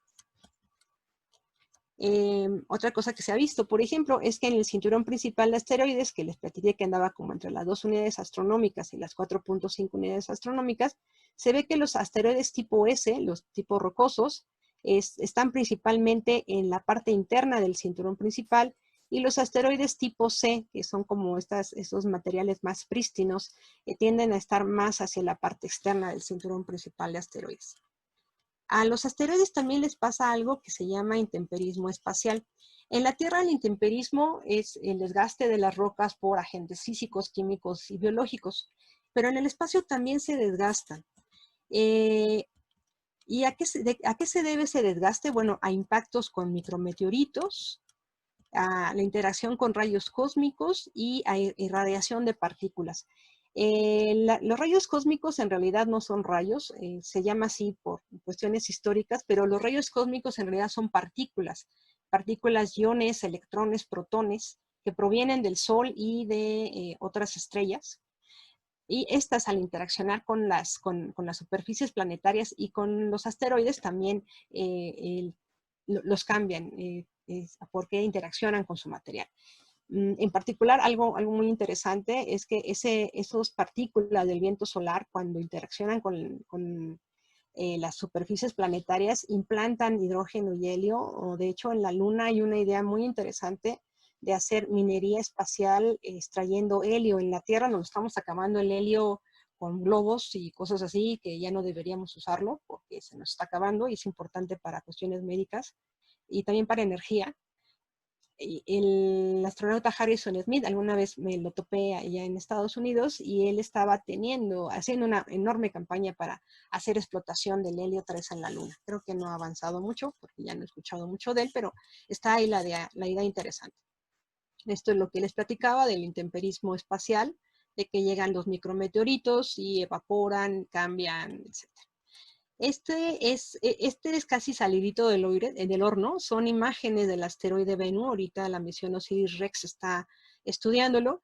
Otra cosa que se ha visto, por ejemplo, es que en el cinturón principal de asteroides, que les platiqué que andaba como entre las 2 unidades astronómicas y las 4.5 unidades astronómicas, se ve que los asteroides tipo S, los tipos rocosos, están principalmente en la parte interna del cinturón principal, y los asteroides tipo C, que son como esos materiales más prístinos, tienden a estar más hacia la parte externa del cinturón principal de asteroides. A los asteroides también les pasa algo que se llama intemperismo espacial. En la Tierra, el intemperismo es el desgaste de las rocas por agentes físicos, químicos y biológicos, pero en el espacio también se desgastan. ¿Y a qué se debe ese desgaste? Bueno, a impactos con micrometeoritos, a la interacción con rayos cósmicos y a irradiación de partículas. Los rayos cósmicos en realidad no son rayos, se llama así por cuestiones históricas, pero los rayos cósmicos en realidad son partículas, iones, electrones, protones, que provienen del Sol y de otras estrellas. Y estas, al interaccionar con las superficies planetarias y con los asteroides, también los cambian, porque interaccionan con su material. En particular, algo muy interesante es que esas partículas del viento solar, cuando interaccionan con las superficies planetarias, implantan hidrógeno y helio. O de hecho, en la Luna hay una idea muy interesante de hacer minería espacial extrayendo helio. En la Tierra nos estamos acabando el helio con globos y cosas así, que ya no deberíamos usarlo porque se nos está acabando, y es importante para cuestiones médicas y también para energía. El astronauta Harrison Smith, alguna vez me lo topé allá en Estados Unidos, y él estaba haciendo una enorme campaña para hacer explotación del helio 3 en la Luna. Creo que no ha avanzado mucho, porque ya no he escuchado mucho de él, pero está ahí la idea interesante. Esto es lo que les platicaba del intemperismo espacial, de que llegan los micrometeoritos y evaporan, cambian, etc. Este es casi salidito del horno. Son imágenes del asteroide Bennu. Ahorita la misión Osiris-Rex está estudiándolo.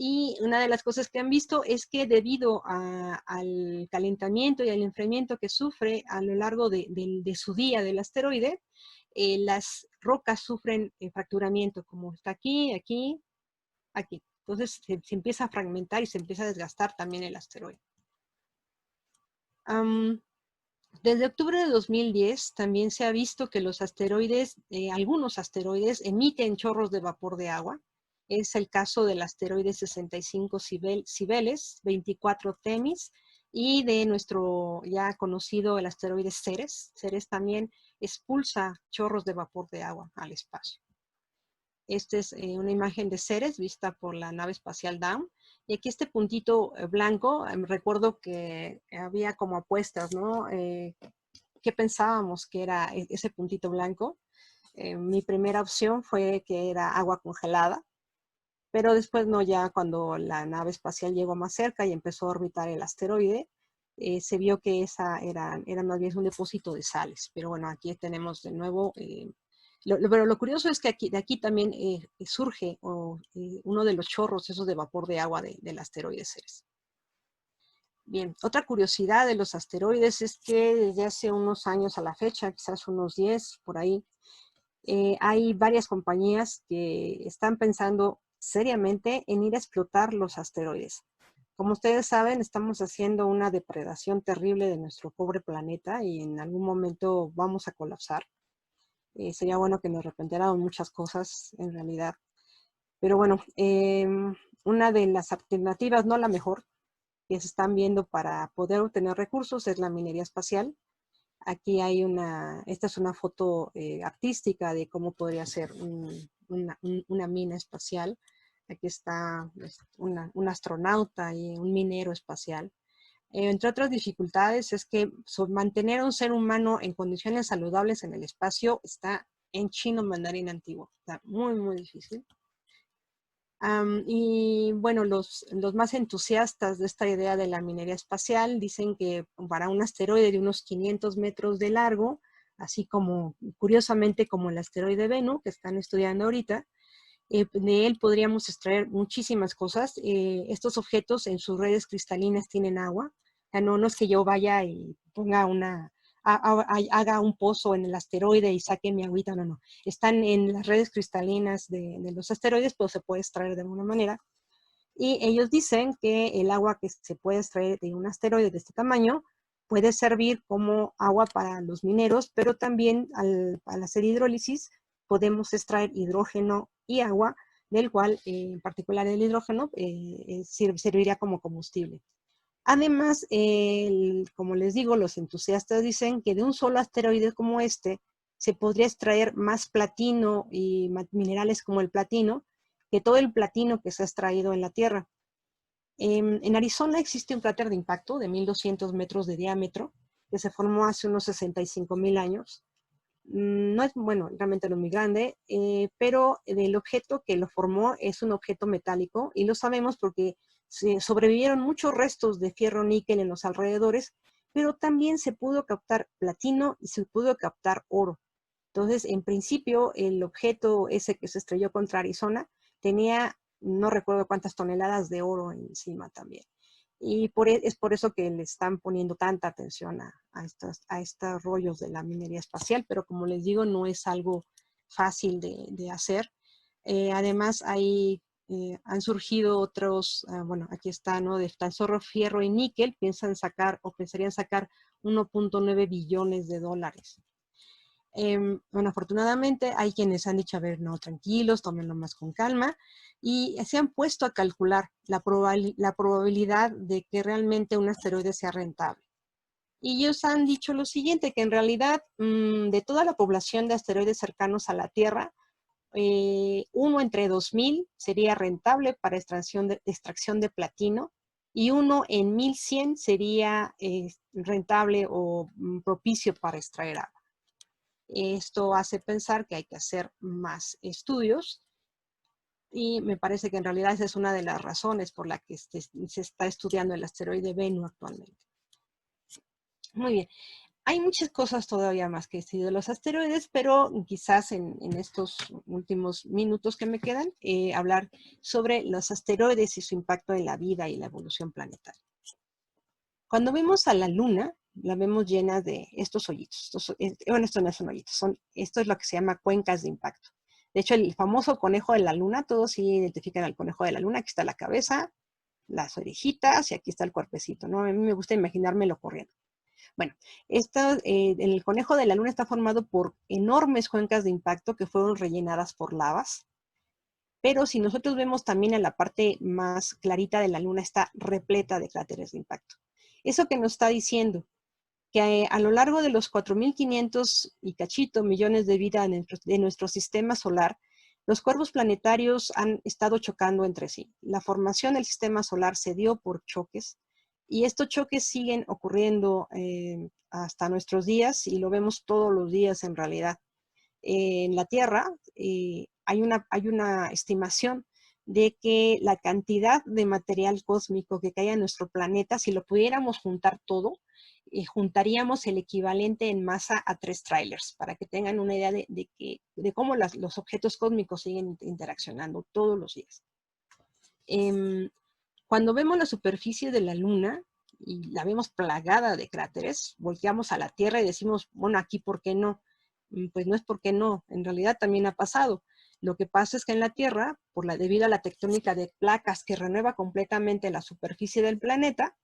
Y una de las cosas que han visto es que debido al calentamiento y al enfriamiento que sufre a lo largo de su día del asteroide, las rocas sufren fracturamiento, como está aquí, aquí, aquí. Entonces se empieza a fragmentar y se empieza a desgastar también el asteroide. Desde octubre de 2010 también se ha visto que los asteroides, algunos asteroides emiten chorros de vapor de agua. Es el caso del asteroide 65 Cibeles, 24 Temis, y de nuestro ya conocido el asteroide Ceres. Ceres también expulsa chorros de vapor de agua al espacio. Esta es una imagen de Ceres vista por la nave espacial Dawn. Y aquí este puntito blanco, recuerdo que había como apuestas, ¿no? ¿Qué pensábamos que era ese puntito blanco? Mi primera opción fue que era agua congelada, pero después no, ya cuando la nave espacial llegó más cerca y empezó a orbitar el asteroide, se vio que esa era más bien un depósito de sales. Pero bueno, aquí tenemos de nuevo... pero lo curioso es que de aquí también surge uno de los chorros esos de vapor de agua del asteroide Ceres. Bien, otra curiosidad de los asteroides es que desde hace unos años a la fecha, quizás unos 10 por ahí, hay varias compañías que están pensando seriamente en ir a explotar los asteroides. Como ustedes saben, estamos haciendo una depredación terrible de nuestro pobre planeta y en algún momento vamos a colapsar. Sería bueno que nos arrepintáramos muchas cosas en realidad. Pero bueno, una de las alternativas, no la mejor, que se están viendo para poder obtener recursos es la minería espacial. Aquí hay esta es una foto artística de cómo podría ser una mina espacial. Aquí está un astronauta y un minero espacial. Entre otras dificultades es que mantener a un ser humano en condiciones saludables en el espacio está en chino mandarín antiguo. Está muy, muy difícil. Y bueno, los más entusiastas de esta idea de la minería espacial dicen que para un asteroide de unos 500 metros de largo, así como curiosamente como el asteroide Bennu, que están estudiando ahorita, de él podríamos extraer muchísimas cosas. Estos objetos en sus redes cristalinas tienen agua. O sea, no es que yo vaya y ponga haga un pozo en el asteroide y saque mi agüita, no. Están en las redes cristalinas de los asteroides, pero se puede extraer de alguna manera. Y ellos dicen que el agua que se puede extraer de un asteroide de este tamaño puede servir como agua para los mineros, pero también al hacer hidrólisis podemos extraer hidrógeno y agua, del cual en particular el hidrógeno serviría como combustible. Además, como les digo, los entusiastas dicen que de un solo asteroide como este se podría extraer más platino y minerales como el platino que todo el platino que se ha extraído en la Tierra. En Arizona existe un cráter de impacto de 1.200 metros de diámetro que se formó hace unos 65,000 años. No es, bueno, realmente no es muy grande, pero el objeto que lo formó es un objeto metálico y lo sabemos porque sobrevivieron muchos restos de fierro-níquel en los alrededores, pero también se pudo captar platino y se pudo captar oro. Entonces, en principio, el objeto ese que se estrelló contra Arizona tenía, no recuerdo cuántas toneladas de oro encima también. Y es por eso que le están poniendo tanta atención a estos rollos de la minería espacial, pero como les digo, no es algo fácil de hacer. Además, han surgido otros, bueno, aquí está, ¿no? De tan solo fierro y níquel, pensarían sacar 1.9 billones de dólares. Bueno, afortunadamente hay quienes han dicho, a ver, no, tranquilos, tómenlo más con calma, y se han puesto a calcular la probabilidad de que realmente un asteroide sea rentable. Y ellos han dicho lo siguiente, que en realidad de toda la población de asteroides cercanos a la Tierra, uno entre 2.000 sería rentable para extracción de platino, y uno en 1.100 sería rentable o propicio para extraer agua. Esto hace pensar que hay que hacer más estudios y me parece que en realidad esa es una de las razones por la que se está estudiando el asteroide Bennu actualmente. Muy bien. Hay muchas cosas todavía más que decir de los asteroides, pero quizás en estos últimos minutos que me quedan, hablar sobre los asteroides y su impacto en la vida y la evolución planetaria. Cuando vemos a la Luna, la vemos llena de estos hoyitos. Bueno, estos no son hoyitos, esto es lo que se llama cuencas de impacto. De hecho, el famoso conejo de la Luna, todos sí identifican al conejo de la Luna. Aquí está la cabeza, las orejitas y aquí está el cuerpecito, ¿no? A mí me gusta imaginármelo corriendo. Bueno, el conejo de la Luna está formado por enormes cuencas de impacto que fueron rellenadas por lavas. Pero si nosotros vemos también en la parte más clarita de la Luna, está repleta de cráteres de impacto. ¿Eso que nos está diciendo? Que a lo largo de los 4.500 y cachito millones de vida de nuestro sistema solar, los cuerpos planetarios han estado chocando entre sí. La formación del sistema solar se dio por choques y estos choques siguen ocurriendo hasta nuestros días y lo vemos todos los días en realidad. En la Tierra hay una estimación de que la cantidad de material cósmico que cae en nuestro planeta, si lo pudiéramos juntar todo, juntaríamos el equivalente en masa a 3 trailers, para que tengan una idea de cómo los objetos cósmicos siguen interaccionando todos los días. Cuando vemos la superficie de la Luna y la vemos plagada de cráteres, volteamos a la Tierra y decimos, bueno, aquí ¿por qué no? Pues no es porque no, en realidad también ha pasado. Lo que pasa es que en la Tierra, debido a la tectónica de placas que renueva completamente la superficie del planeta,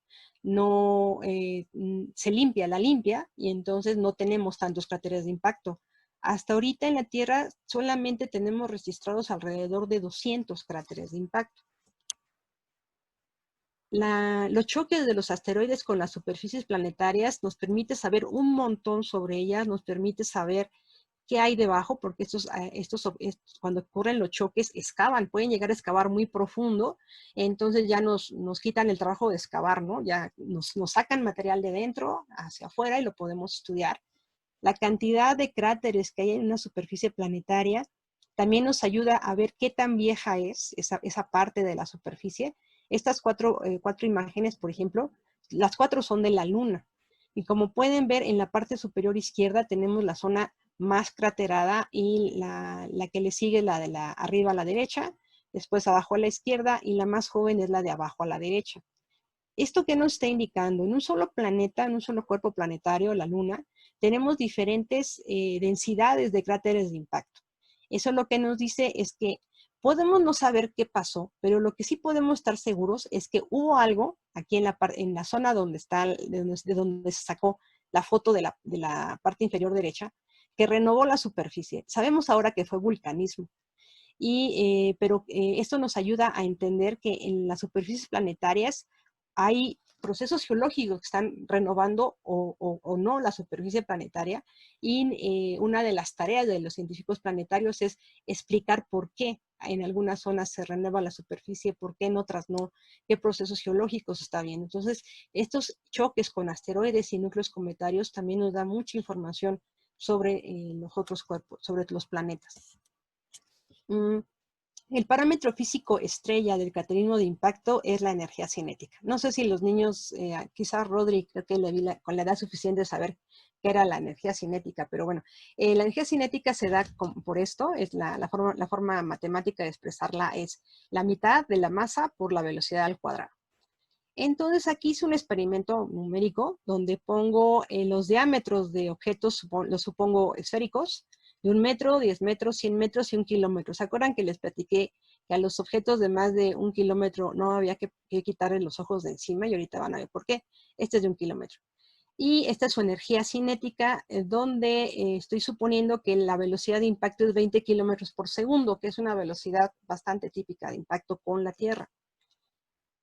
no se limpia, y entonces no tenemos tantos cráteres de impacto. Hasta ahorita en la Tierra solamente tenemos registrados alrededor de 200 cráteres de impacto. Los choques de los asteroides con las superficies planetarias nos permite saber un montón sobre ellas, nos permite saber qué hay debajo, porque cuando ocurren los choques excavan, pueden llegar a excavar muy profundo, entonces ya nos quitan el trabajo de excavar, ¿no? Ya nos sacan material de dentro hacia afuera y lo podemos estudiar. La cantidad de cráteres que hay en una superficie planetaria también nos ayuda a ver qué tan vieja es esa parte de la superficie. Estas cuatro imágenes, por ejemplo, las 4 son de la Luna. Y como pueden ver, en la parte superior izquierda tenemos la zona más craterada y la que le sigue, la de arriba a la derecha, después abajo a la izquierda y la más joven es la de abajo a la derecha. ¿Esto qué nos está indicando? En un solo planeta, en un solo cuerpo planetario, la Luna, tenemos diferentes densidades de cráteres de impacto. Eso lo que nos dice es que podemos no saber qué pasó, pero lo que sí podemos estar seguros es que hubo algo aquí en la zona donde de donde se sacó la foto de la parte inferior derecha, que renovó la superficie. Sabemos ahora que fue vulcanismo. Pero esto nos ayuda a entender que en las superficies planetarias hay procesos geológicos que están renovando o no la superficie planetaria, y una de las tareas de los científicos planetarios es explicar por qué en algunas zonas se renueva la superficie, por qué en otras no, qué procesos geológicos está viendo. Entonces, estos choques con asteroides y núcleos cometarios también nos dan mucha información sobre los otros cuerpos, sobre los planetas. El parámetro físico estrella del craterismo de impacto es la energía cinética. No sé si los niños, quizás Rodri, creo que con la edad suficiente de saber qué era la energía cinética, pero bueno, la energía cinética se da por esto, es la forma matemática de expresarla es la mitad de la masa por la velocidad al cuadrado. Entonces aquí hice un experimento numérico donde pongo los diámetros de objetos, los supongo esféricos, de 1 metro, 10 metros, 100 metros y 1 kilómetro. ¿Se acuerdan que les platiqué que a los objetos de más de 1 kilómetro no había que quitarle los ojos de encima? Y ahorita van a ver por qué. Este es de 1 kilómetro. Y esta es su energía cinética, donde estoy suponiendo que la velocidad de impacto es 20 kilómetros por segundo, que es una velocidad bastante típica de impacto con la Tierra.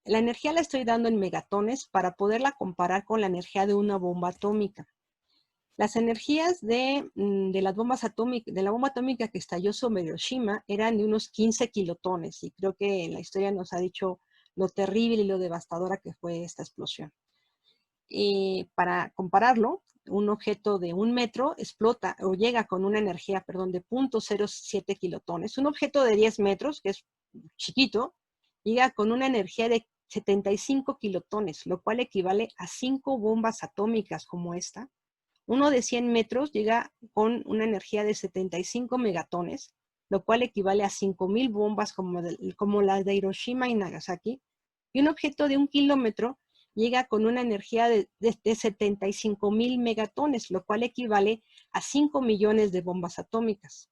La energía la estoy dando en megatones para poderla comparar con la energía de una bomba atómica. Las energías de la bomba atómica que estalló sobre Hiroshima eran de unos 15 kilotones, y creo que la historia nos ha dicho lo terrible y lo devastadora que fue esta explosión. Para compararlo, un objeto de 1 metro explota o llega con una energía, de 0.07 kilotones. Un objeto de 10 metros, que es chiquito, llega con una energía de 75 kilotones, lo cual equivale a 5 bombas atómicas como esta, Uno de 100 metros llega con una energía de 75 megatones, lo cual equivale a 5,000 bombas como las de Hiroshima y Nagasaki. Y un objeto de 1 kilómetro llega con una energía de 75,000 megatones, lo cual equivale a 5 millones de bombas atómicas.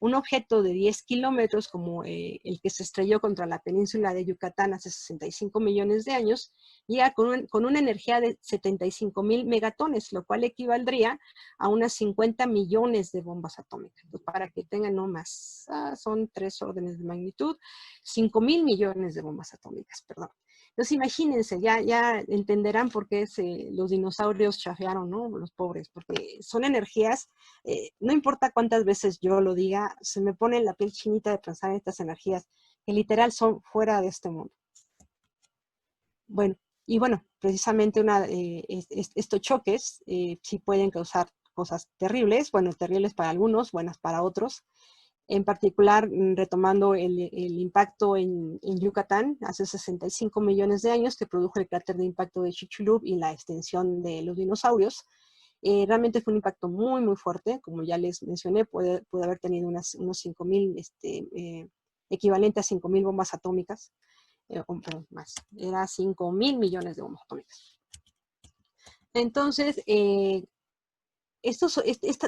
Un objeto de 10 kilómetros, como el que se estrelló contra la península de Yucatán hace 65 millones de años, llega con una energía de 75,000 megatones, lo cual equivaldría a unas 50 millones de bombas atómicas. Entonces, para que tengan no más, son 3 órdenes de magnitud, 5,000 millones de bombas atómicas, perdón. Entonces, imagínense, ya entenderán por qué los dinosaurios chafearon, ¿no? Los pobres, porque son energías, no importa cuántas veces yo lo diga, se me pone la piel chinita de pensar en estas energías, que literal son fuera de este mundo. Bueno, y bueno, precisamente estos choques sí pueden causar cosas terribles, bueno, terribles para algunos, buenas para otros. En particular, retomando el impacto en Yucatán hace 65 millones de años que produjo el cráter de impacto de Chicxulub y la extinción de los dinosaurios. Realmente fue un impacto muy, muy fuerte. Como ya les mencioné, puede haber tenido unos 5,000, equivalente a 5,000 bombas atómicas. Perdón, más. Era 5,000 millones de bombas atómicas. Entonces,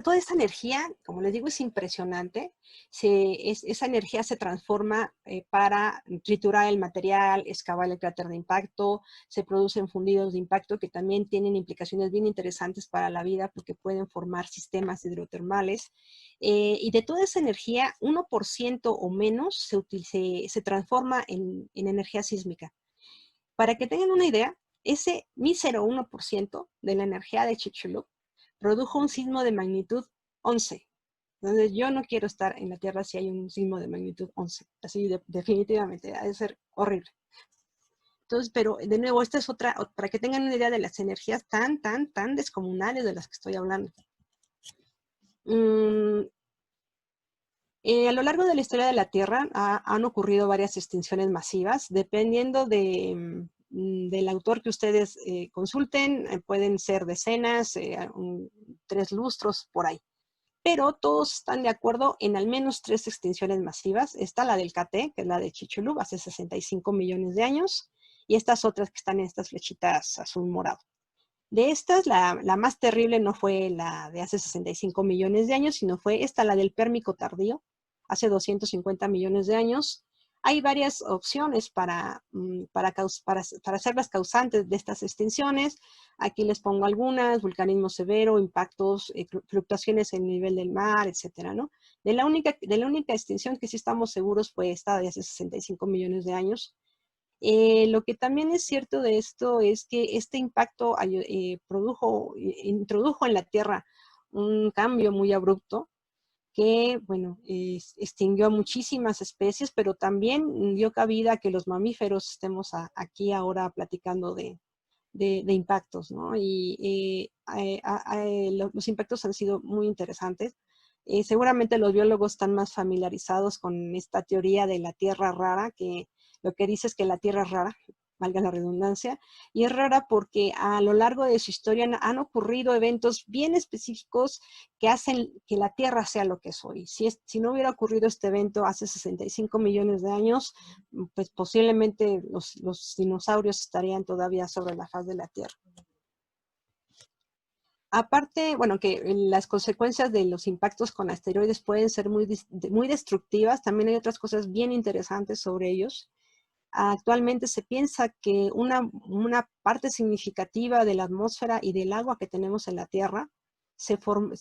toda esta energía, como les digo, es impresionante. Esa energía se transforma para triturar el material, excavar el cráter de impacto, se producen fundidos de impacto que también tienen implicaciones bien interesantes para la vida porque pueden formar sistemas hidrotermales. Y de toda esa energía, 1% o menos se transforma en energía sísmica. Para que tengan una idea, ese mísero 1% de la energía de Chicxulub produjo un sismo de magnitud 11. Entonces, yo no quiero estar en la Tierra si hay un sismo de magnitud 11. Así definitivamente, ha de ser horrible. Entonces, pero de nuevo, esta es otra, para que tengan una idea de las energías tan descomunales de las que estoy hablando. A lo largo de la historia de la Tierra han ocurrido varias extinciones masivas, dependiendo del autor que ustedes consulten, pueden ser decenas, 3 lustros, por ahí. Pero todos están de acuerdo en al menos 3 extinciones masivas. Está la del KT, que es la de Chicxulub, hace 65 millones de años, y estas otras que están en estas flechitas azul morado. De estas, la más terrible no fue la de hace 65 millones de años, sino fue la del Pérmico tardío, hace 250 millones de años. Hay varias opciones para ser las causantes de estas extinciones. Aquí les pongo algunas: vulcanismo severo, impactos, fluctuaciones en el nivel del mar, etcétera, ¿no? De la única extinción que sí estamos seguros fue esta de hace 65 millones de años. Lo que también es cierto de esto es que este impacto introdujo en la Tierra un cambio muy abrupto que, bueno, extinguió a muchísimas especies, pero también dio cabida a que los mamíferos estemos aquí ahora platicando de impactos, ¿no? Y los impactos han sido muy interesantes. Seguramente los biólogos están más familiarizados con esta teoría de la Tierra rara, que lo que dice es que la Tierra es rara, valga la redundancia, y es rara porque a lo largo de su historia han ocurrido eventos bien específicos que hacen que la Tierra sea lo que es hoy. Si no hubiera ocurrido este evento hace 65 millones de años, pues posiblemente los dinosaurios estarían todavía sobre la faz de la Tierra. Aparte, bueno, que las consecuencias de los impactos con asteroides pueden ser muy destructivas, también hay otras cosas bien interesantes sobre ellos. Actualmente se piensa que una parte significativa de la atmósfera y del agua que tenemos en la Tierra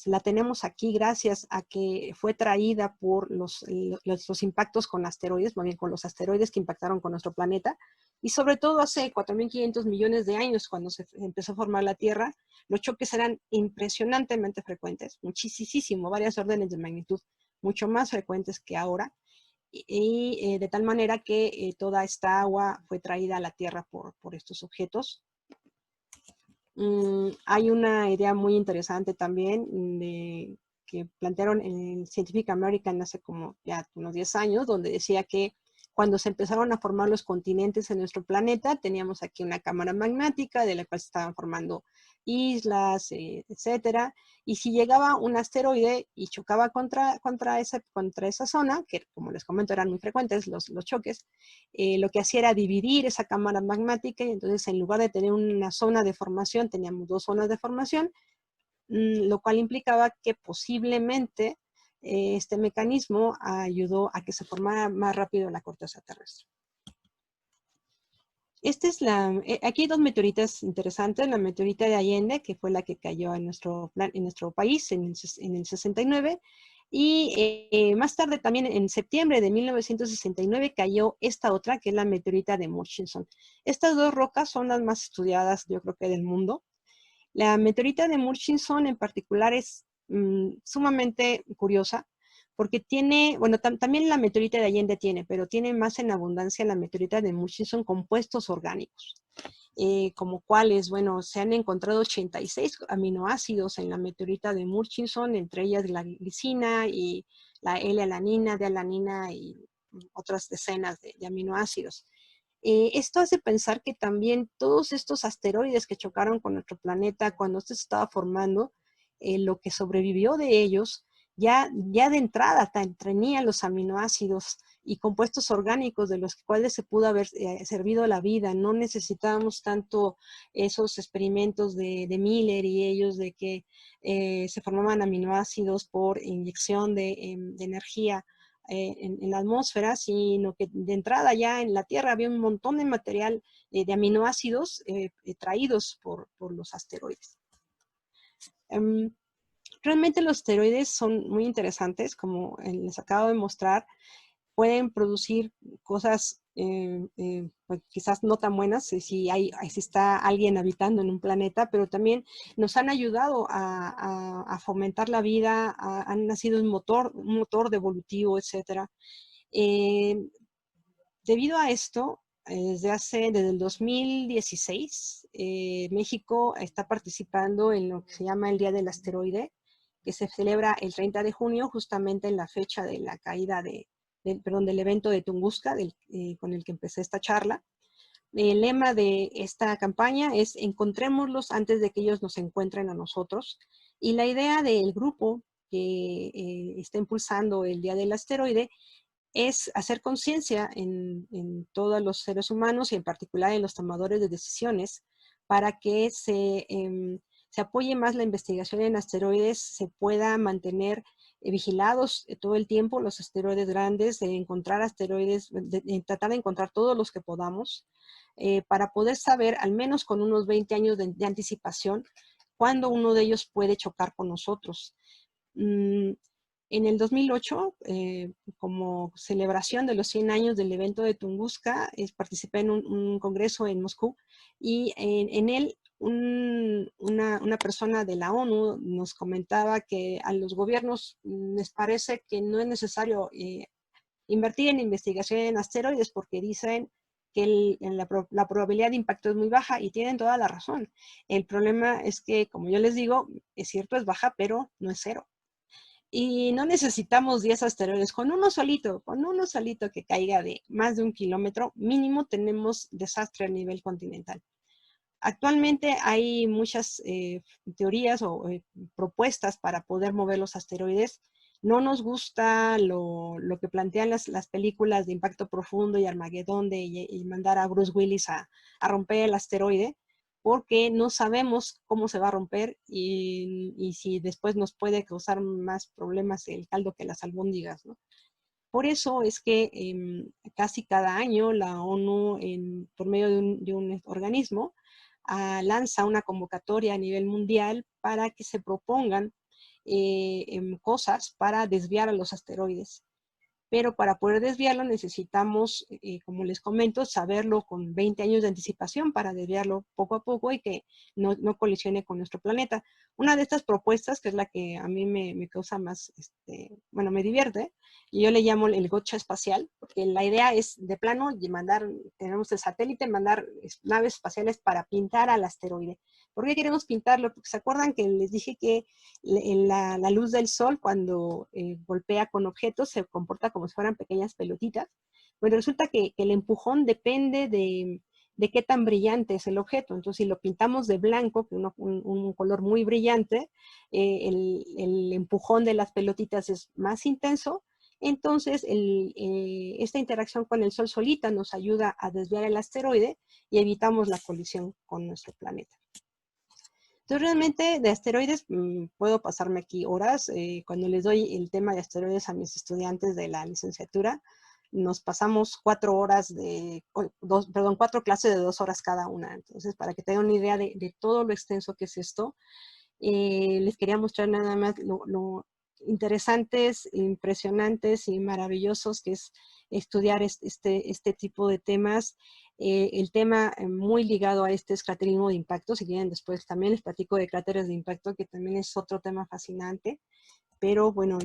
la tenemos aquí gracias a que fue traída por los impactos con asteroides, más bien con los asteroides que impactaron con nuestro planeta. Y sobre todo hace 4.500 millones de años, cuando se empezó a formar la Tierra, los choques eran impresionantemente frecuentes, muchísimo, varias órdenes de magnitud, mucho más frecuentes que ahora. Y de tal manera que toda esta agua fue traída a la Tierra por estos objetos. Hay una idea muy interesante también que plantearon en Scientific American hace como ya unos 10 años, donde decía que cuando se empezaron a formar los continentes en nuestro planeta, teníamos aquí una cámara magmática de la cual se estaban formando islas, etcétera. Y si llegaba un asteroide y chocaba contra esa zona, que como les comento eran muy frecuentes los choques, lo que hacía era dividir esa cámara magmática, y entonces en lugar de tener una zona de formación, teníamos dos zonas de formación, lo cual implicaba que posiblemente este mecanismo ayudó a que se formara más rápido la corteza terrestre. Aquí hay dos meteoritas interesantes, la meteorita de Allende, que fue la que cayó en nuestro país en el 69, y más tarde también en septiembre de 1969 cayó esta otra, que es la meteorita de Murchison. Estas dos rocas son las más estudiadas, yo creo que del mundo. La meteorita de Murchison en particular es sumamente curiosa, porque tiene, bueno, también la meteorita de Allende tiene, pero tiene más en abundancia la meteorita de Murchison compuestos orgánicos, como cuáles, bueno, se han encontrado 86 aminoácidos en la meteorita de Murchison, entre ellas la glicina y la L-alanina, D-alanina y otras decenas de aminoácidos. Esto hace pensar que también todos estos asteroides que chocaron con nuestro planeta cuando este se estaba formando, lo que sobrevivió de ellos, ya de entrada tenía los aminoácidos y compuestos orgánicos de los cuales se pudo haber servido la vida. No necesitábamos tanto esos experimentos de Miller y ellos de que se formaban aminoácidos por inyección de energía en la atmósfera, sino que de entrada ya en la Tierra había un montón de material de aminoácidos traídos por los asteroides. Realmente los asteroides son muy interesantes, como les acabo de mostrar. Pueden producir cosas pues quizás no tan buenas si está alguien habitando en un planeta, pero también nos han ayudado a fomentar la vida, han sido un motor devolutivo, etc. Debido a esto, desde el 2016, México está participando en lo que se llama el Día del Asteroide, que se celebra el 30 de junio, justamente en la fecha de la caída del evento de Tunguska, con el que empecé esta charla. El lema de esta campaña es encontrémoslos antes de que ellos nos encuentren a nosotros. Y la idea del grupo que está impulsando el Día del Asteroide es hacer conciencia en todos los seres humanos y en particular en los tomadores de decisiones para que se apoye más la investigación en asteroides, se pueda mantener vigilados todo el tiempo los asteroides grandes, de encontrar asteroides, de tratar de encontrar todos los que podamos, para poder saber, al menos con unos 20 años de anticipación, cuándo uno de ellos puede chocar con nosotros. En el 2008, como celebración de los 100 años del evento de Tunguska, participé en un congreso en Moscú y en él una persona de la ONU nos comentaba que a los gobiernos les parece que no es necesario invertir en investigación en asteroides porque dicen que la probabilidad de impacto es muy baja y tienen toda la razón. El problema es que, como yo les digo, es cierto, es baja, pero no es cero. Y no necesitamos 10 asteroides, con uno solito que caiga de más de 1 kilómetro, mínimo tenemos desastre a nivel continental. Actualmente hay muchas teorías o propuestas para poder mover los asteroides. No nos gusta lo que plantean las películas de Impacto Profundo y Armagedón y mandar a Bruce Willis a romper el asteroide, porque no sabemos cómo se va a romper y si después nos puede causar más problemas el caldo que las albóndigas, ¿no? Por eso es que casi cada año la ONU, por medio de un organismo, lanza una convocatoria a nivel mundial para que se propongan cosas para desviar a los asteroides. Pero para poder desviarlo necesitamos, como les comento, saberlo con 20 años de anticipación para desviarlo poco a poco y que no colisione con nuestro planeta. Una de estas propuestas, que es la que a mí me causa más, bueno, me divierte, y yo le llamo el gotcha espacial, porque la idea es de plano tenemos el satélite, mandar naves espaciales para pintar al asteroide. ¿Por qué queremos pintarlo? Porque se acuerdan que les dije que la luz del sol cuando golpea con objetos se comporta como si fueran pequeñas pelotitas. Bueno, resulta que el empujón depende de qué tan brillante es el objeto. Entonces, si lo pintamos de blanco, que un color muy brillante, el empujón de las pelotitas es más intenso. Entonces, esta interacción con el Sol solita nos ayuda a desviar el asteroide y evitamos la colisión con nuestro planeta. Entonces, realmente de asteroides puedo pasarme aquí horas. Cuando les doy el tema de asteroides a mis estudiantes de la licenciatura, nos pasamos 4 clases de 2 horas cada una. Entonces, para que tengan una idea de todo lo extenso que es esto, les quería mostrar nada más lo interesantes, impresionantes y maravillosos que es estudiar este tipo de temas. El tema muy ligado a este es craterismo de impacto. Si quieren, después también les platico de cráteres de impacto, que también es otro tema fascinante. Pero bueno,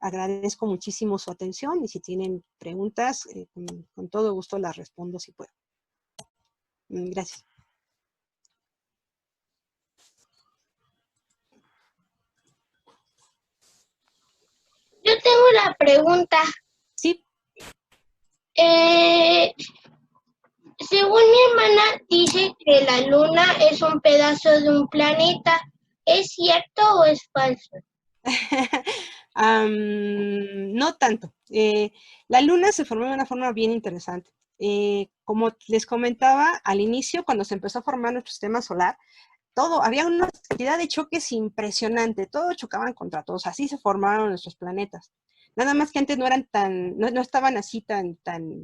agradezco muchísimo su atención y si tienen preguntas, con todo gusto las respondo si puedo. Gracias. Yo tengo una pregunta. Sí. Según mi hermana, dice que la luna es un pedazo de un planeta. ¿Es cierto o es falso? No tanto. La luna se formó de una forma bien interesante. Como les comentaba al inicio, cuando se empezó a formar nuestro sistema solar, había una cantidad de choques impresionante, todos chocaban contra todos, así se formaron nuestros planetas. Nada más que antes no eran no estaban así tan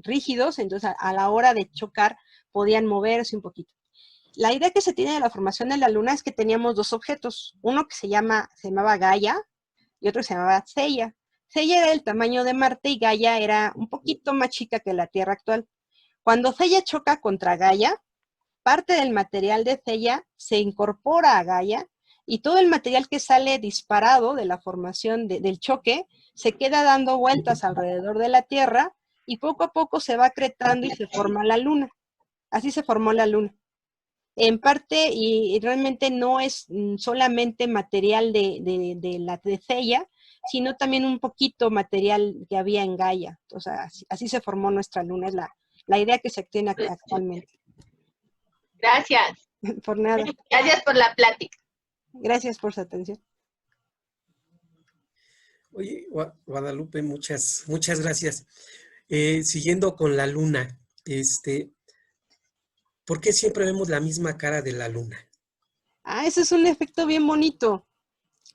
rígidos, entonces a la hora de chocar podían moverse un poquito. La idea que se tiene de la formación de la Luna es que teníamos 2 objetos, uno que se llamaba Gaia y otro que se llamaba Theia. Theia era del tamaño de Marte y Gaia era un poquito más chica que la Tierra actual. Cuando Theia choca contra Gaia, parte del material de Theia se incorpora a Gaia y todo el material que sale disparado de la formación del choque se queda dando vueltas alrededor de la Tierra y poco a poco se va acretando y se forma la Luna. Así se formó la Luna. En parte, y realmente no es solamente material de Theia, sino también un poquito material que había en Gaia. O sea, así se formó nuestra Luna, es la idea que se tiene actualmente. Gracias. Por nada. Gracias por la plática. Gracias por su atención. Oye, Guadalupe, muchas gracias. Siguiendo con la luna, ¿por qué siempre vemos la misma cara de la luna? Ese es un efecto bien bonito.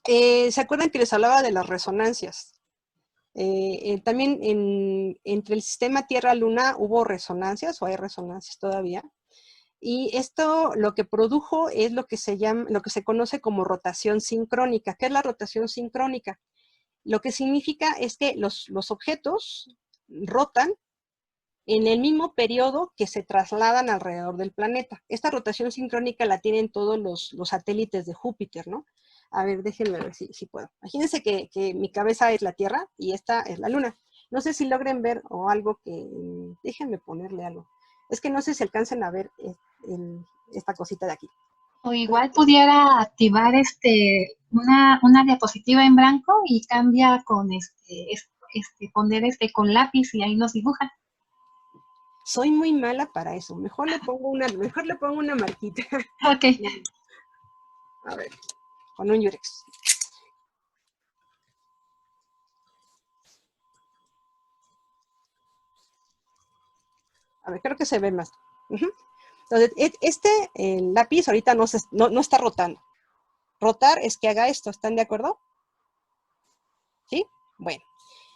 ¿Se acuerdan que les hablaba de las resonancias? También entre el sistema Tierra-Luna hubo resonancias, o hay resonancias todavía. Y esto lo que produjo es lo que se conoce como rotación sincrónica. ¿Qué es la rotación sincrónica? Lo que significa es que los objetos rotan en el mismo periodo que se trasladan alrededor del planeta. Esta rotación sincrónica la tienen todos los satélites de Júpiter, ¿no? A ver, déjenme ver si puedo. Imagínense que mi cabeza es la Tierra y esta es la Luna. No sé si logren ver o algo que... déjenme ponerle algo. Es que no sé si alcancen a ver esta cosita de aquí. O igual pudiera activar una diapositiva en blanco y cambia con poner con lápiz y ahí nos dibuja. Soy muy mala para eso. Mejor le pongo una marquita. Ok. A ver, con un Yurex. A ver, creo que se ve más. Entonces, el lápiz ahorita no está rotando. Rotar es que haga esto, ¿están de acuerdo? ¿Sí? Bueno.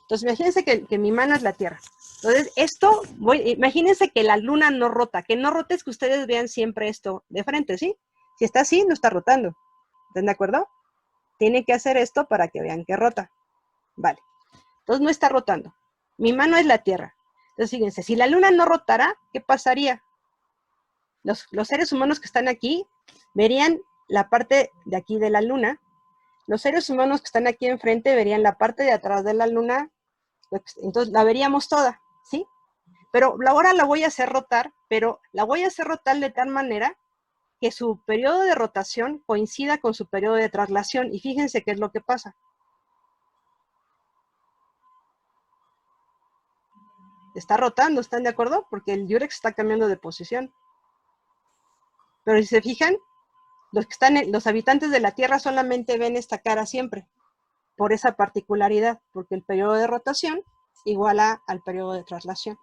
Entonces, imagínense que mi mano es la Tierra. Entonces, imagínense que la Luna no rota. Que no rote es que ustedes vean siempre esto de frente, ¿sí? Si está así, no está rotando. ¿Están de acuerdo? Tiene que hacer esto para que vean que rota. Vale. Entonces, no está rotando. Mi mano es la Tierra. Entonces, fíjense, si la Luna no rotara, ¿qué pasaría? Los seres humanos que están aquí verían la parte de aquí de la Luna. Los seres humanos que están aquí enfrente verían la parte de atrás de la Luna. Entonces la veríamos toda, ¿sí? Pero ahora la voy a hacer rotar, pero la voy a hacer rotar de tal manera que su periodo de rotación coincida con su periodo de traslación. Y fíjense qué es lo que pasa. Está rotando, ¿están de acuerdo? Porque el Yurex está cambiando de posición. Pero si se fijan, los habitantes de la Tierra solamente ven esta cara siempre, por esa particularidad, porque el periodo de rotación iguala al periodo de traslación.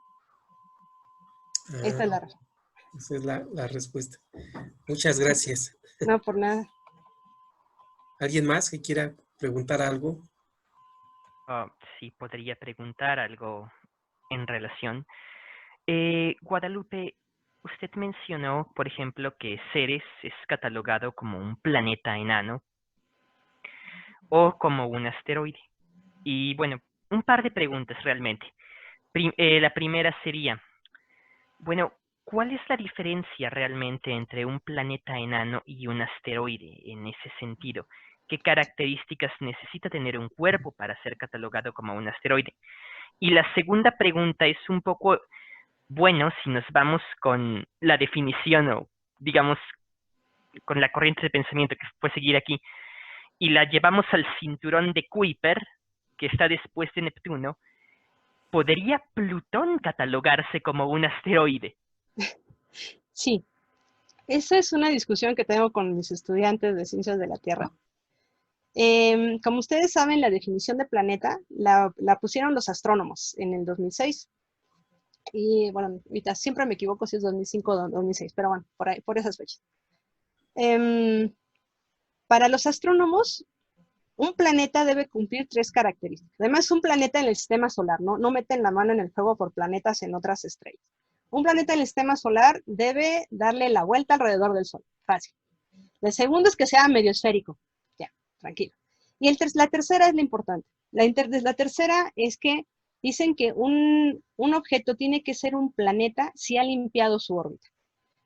Esta es la razón. Esa es la respuesta. Muchas gracias. No, por nada. ¿Alguien más que quiera preguntar algo? Sí, podría preguntar algo en relación. Guadalupe, usted mencionó, por ejemplo, que Ceres es catalogado como un planeta enano o como un asteroide. Y bueno, un par de preguntas realmente. La primera sería, bueno, ¿cuál es la diferencia realmente entre un planeta enano y un asteroide en ese sentido? ¿Qué características necesita tener un cuerpo para ser catalogado como un asteroide? Y la segunda pregunta es un poco, bueno, si nos vamos con la definición o, digamos, con la corriente de pensamiento que puede seguir aquí, y la llevamos al cinturón de Kuiper, que está después de Neptuno, ¿podría Plutón catalogarse como un asteroide? Sí, esa es una discusión que tengo con mis estudiantes de Ciencias de la Tierra. Como ustedes saben, la definición de planeta la pusieron los astrónomos en el 2006. Y bueno, ahorita siempre me equivoco si es 2005 o 2006, pero bueno, por esas fechas. Para los astrónomos, un planeta debe cumplir 3 características. Además, un planeta en el sistema solar, no meten la mano en el fuego por planetas en otras estrellas. Un planeta en el sistema solar debe darle la vuelta alrededor del Sol. Fácil. El segundo es que sea medio esférico. Ya, tranquilo. Y la tercera es la importante. La tercera es que dicen que un objeto tiene que ser un planeta si ha limpiado su órbita.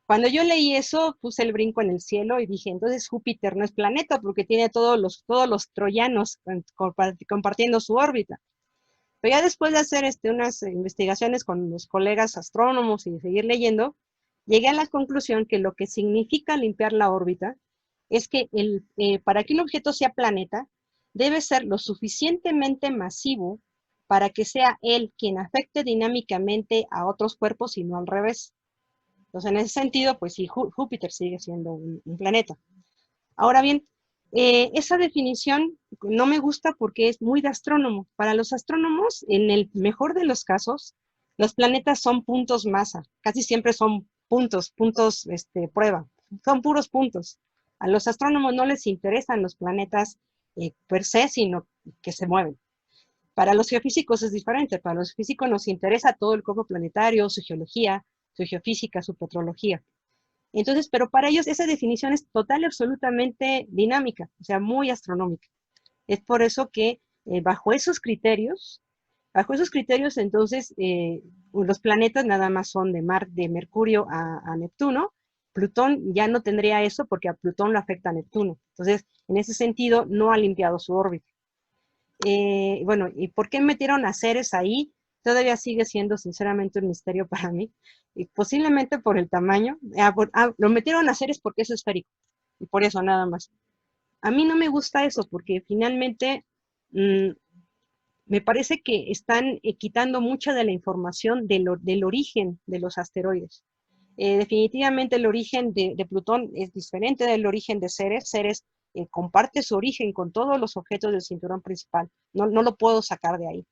Cuando yo leí eso, puse el brinco en el cielo y dije, entonces Júpiter no es planeta porque tiene todos los troyanos compartiendo su órbita. Pero ya después de hacer unas investigaciones con los colegas astrónomos y seguir leyendo, llegué a la conclusión que lo que significa limpiar la órbita es que para que un objeto sea planeta, debe ser lo suficientemente masivo para que sea él quien afecte dinámicamente a otros cuerpos y no al revés. Entonces, en ese sentido, pues sí, Júpiter sigue siendo un planeta. Ahora bien, esa definición no me gusta porque es muy de astrónomo. Para los astrónomos, en el mejor de los casos, los planetas son puntos masa. Casi siempre son puntos prueba. Son puros puntos. A los astrónomos no les interesan los planetas per se, sino que se mueven. Para los geofísicos es diferente. Para los físicos nos interesa todo el cuerpo planetario, su geología, su geofísica, su petrología. Entonces, pero para ellos esa definición es total y absolutamente dinámica, o sea, muy astronómica. Es por eso que bajo esos criterios, entonces, los planetas nada más son de Mercurio a Neptuno. Plutón ya no tendría eso porque a Plutón lo afecta a Neptuno. Entonces, en ese sentido, no ha limpiado su órbita. Bueno, ¿y por qué metieron a Ceres ahí? Todavía sigue siendo sinceramente un misterio para mí. Y posiblemente por el tamaño. Lo metieron a Ceres porque es esférico. Y por eso nada más. A mí no me gusta eso porque finalmente me parece que están quitando mucha de la información del origen de los asteroides. Definitivamente el origen de Plutón es diferente del origen de Ceres. Ceres comparte su origen con todos los objetos del cinturón principal. No lo puedo sacar de ahí.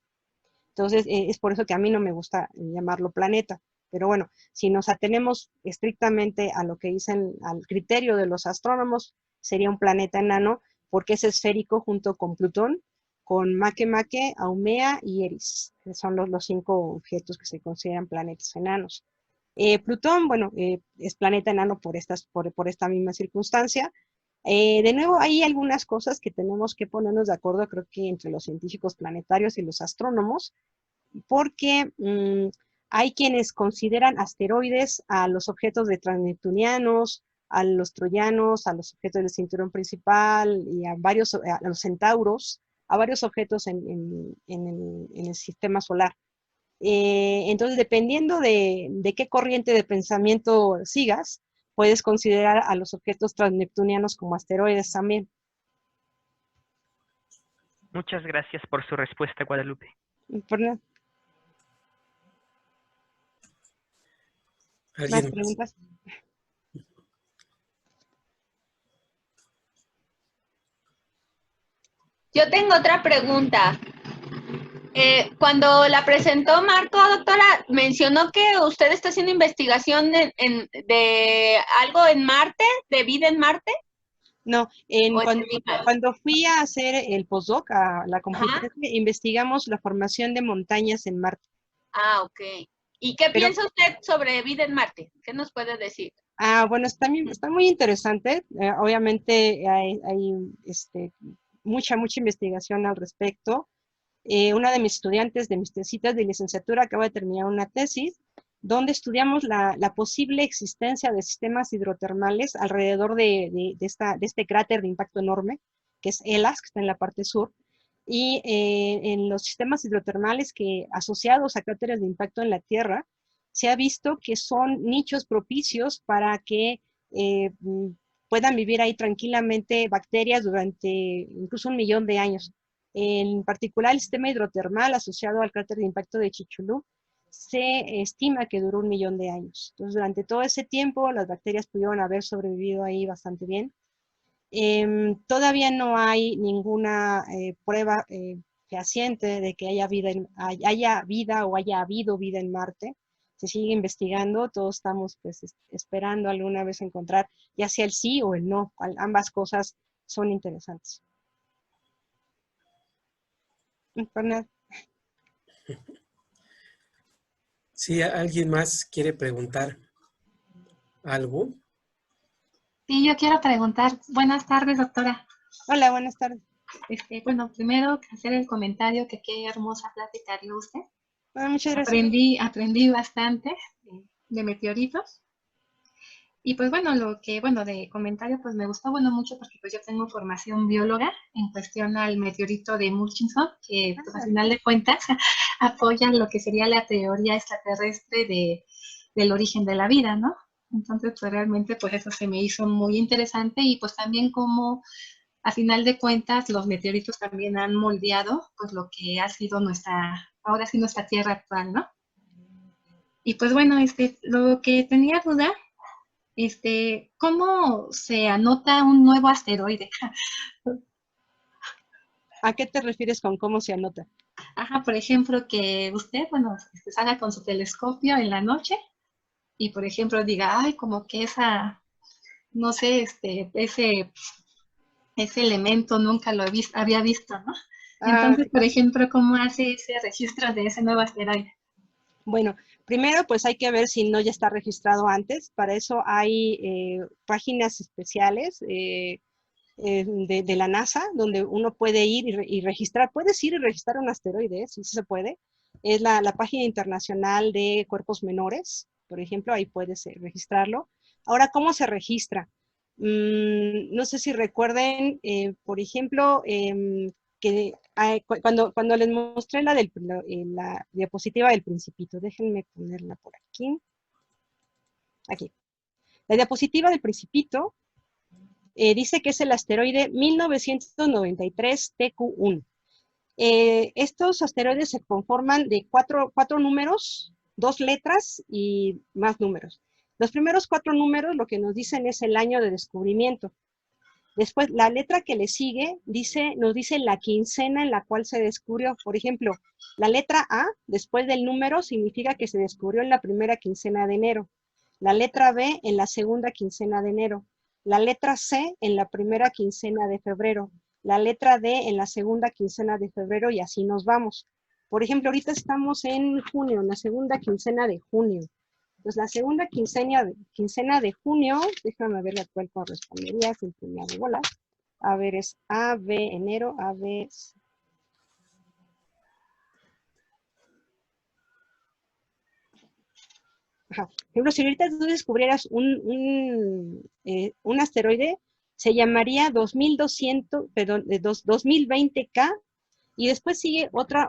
Entonces, es por eso que a mí no me gusta llamarlo planeta. Pero bueno, si nos atenemos estrictamente a lo que dicen, al criterio de los astrónomos, sería un planeta enano porque es esférico junto con Plutón, con Makemake, Haumea y Eris. Que son los 5 objetos que se consideran planetas enanos. Plutón, bueno, es planeta enano por esta misma circunstancia. De nuevo, hay algunas cosas que tenemos que ponernos de acuerdo, creo que entre los científicos planetarios y los astrónomos, porque hay quienes consideran asteroides a los objetos de transneptunianos, a los troyanos, a los objetos del cinturón principal y a los centauros, a varios objetos en el sistema solar. Entonces, dependiendo de qué corriente de pensamiento sigas, puedes considerar a los objetos transneptunianos como asteroides también. Muchas gracias por su respuesta, Guadalupe. Por nada. ¿Más preguntas? Yo tengo otra pregunta. Cuando la presentó Marco, doctora, mencionó que usted está haciendo investigación de algo en Marte, de vida en Marte. No, ¿O cuando fui a hacer el postdoc a la Ajá. Complutense, investigamos la formación de montañas en Marte. Ah, ok. ¿Y qué Pero- piensa usted sobre vida en Marte? ¿Qué nos puede decir? Bueno, está muy interesante. Obviamente hay mucha investigación al respecto. Una de mis estudiantes de mis tesitas de licenciatura acaba de terminar una tesis donde estudiamos la posible existencia de sistemas hidrotermales alrededor de este cráter de impacto enorme, que es Hellas, que está en la parte sur, y en los sistemas hidrotermales que asociados a cráteres de impacto en la Tierra, se ha visto que son nichos propicios para que puedan vivir ahí tranquilamente bacterias durante incluso 1 millón de años. En particular, el sistema hidrotermal asociado al cráter de impacto de Chicxulub se estima que duró 1 millón de años. Entonces, durante todo ese tiempo, las bacterias pudieron haber sobrevivido ahí bastante bien. Todavía no hay ninguna prueba fehaciente de que haya vida o haya habido vida en Marte. Se sigue investigando, todos estamos pues, esperando alguna vez encontrar ya sea el sí o el no. Ambas cosas son interesantes. Bernard. Si alguien más quiere preguntar algo. Sí, yo quiero preguntar. Buenas tardes, doctora. Hola, buenas tardes. Bueno, primero hacer el comentario que qué hermosa plática dio usted. Bueno, muchas gracias. Aprendí bastante de meteoritos. Y pues bueno, de comentario pues me gustó mucho porque pues yo tengo formación bióloga en cuestión al meteorito de Murchison, que pues, al final de cuentas apoya lo que sería la teoría extraterrestre del origen de la vida, ¿no? Entonces pues realmente pues eso se me hizo muy interesante y pues también como a final de cuentas los meteoritos también han moldeado pues lo que ha sido ahora sí nuestra Tierra actual, ¿no? Y pues bueno, lo que tenía duda, ¿cómo se anota un nuevo asteroide? ¿A qué te refieres con cómo se anota? Ajá, por ejemplo, que usted, salga con su telescopio en la noche y, por ejemplo, diga, ay, como que no sé, ese elemento nunca lo había visto, ¿no? Entonces, por ejemplo, ¿cómo hace ese registro de ese nuevo asteroide? Bueno, primero pues hay que ver si no ya está registrado antes. Para eso hay páginas especiales de la NASA donde uno puede ir y registrar. Puedes ir y registrar un asteroide, sí se puede. Es la página internacional de cuerpos menores, por ejemplo, ahí puedes registrarlo. Ahora, ¿cómo se registra? No sé si recuerden, por ejemplo, que cuando les mostré la diapositiva del Principito, déjenme ponerla por aquí. Aquí. La diapositiva del Principito dice que es el asteroide 1993 TQ1. Estos asteroides se conforman de cuatro números, 2 letras y más números. Los primeros 4 números lo que nos dicen es el año de descubrimiento. Después, la letra que le sigue nos dice la quincena en la cual se descubrió. Por ejemplo, la letra A, después del número, significa que se descubrió en la primera quincena de enero. La letra B, en la segunda quincena de enero. La letra C, en la primera quincena de febrero. La letra D, en la segunda quincena de febrero, y así nos vamos. Por ejemplo, ahorita estamos en junio, en la segunda quincena de junio. Pues la segunda quincena de junio, déjame ver la cual correspondería, sin tenía de bolas. A ver, es AB, enero, AB. Ajá. Por ejemplo, si ahorita tú descubrieras un asteroide, se llamaría 2020K, y después sigue otra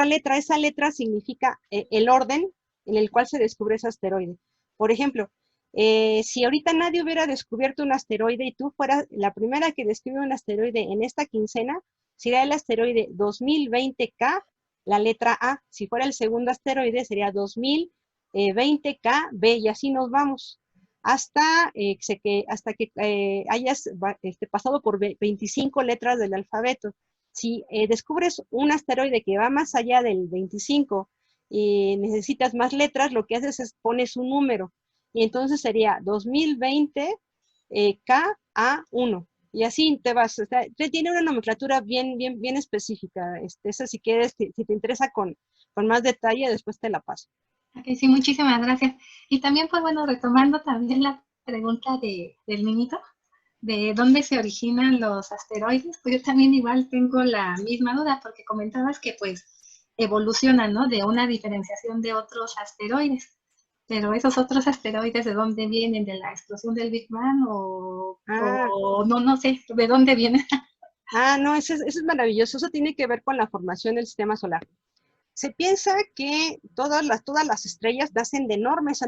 letra. Esa letra significa el orden en el cual se descubre ese asteroide. Por ejemplo, si ahorita nadie hubiera descubierto un asteroide y tú fueras la primera que describe un asteroide en esta quincena, sería el asteroide 2020K, la letra A. Si fuera el segundo asteroide, sería 2020KB, y así nos vamos. Hasta que hayas pasado por 25 letras del alfabeto. Si descubres un asteroide que va más allá del 25 y necesitas más letras, lo que haces es pones un número. Y entonces sería 2020 KA1. Y así te vas. O sea, tiene una nomenclatura bien específica. Esa si quieres, si te interesa con más detalle, después te la paso. Ok, sí, muchísimas gracias. Y también, pues bueno, retomando también la pregunta del niñito, de dónde se originan los asteroides, pues yo también igual tengo la misma duda, porque comentabas que pues evolucionan, ¿no? De una diferenciación de otros asteroides. Pero esos otros asteroides, ¿de dónde vienen? ¿De la explosión del Big Bang? O no sé, ¿de dónde vienen? No, eso es maravilloso. Eso tiene que ver con la formación del sistema solar. Se piensa que todas las estrellas nacen de enormes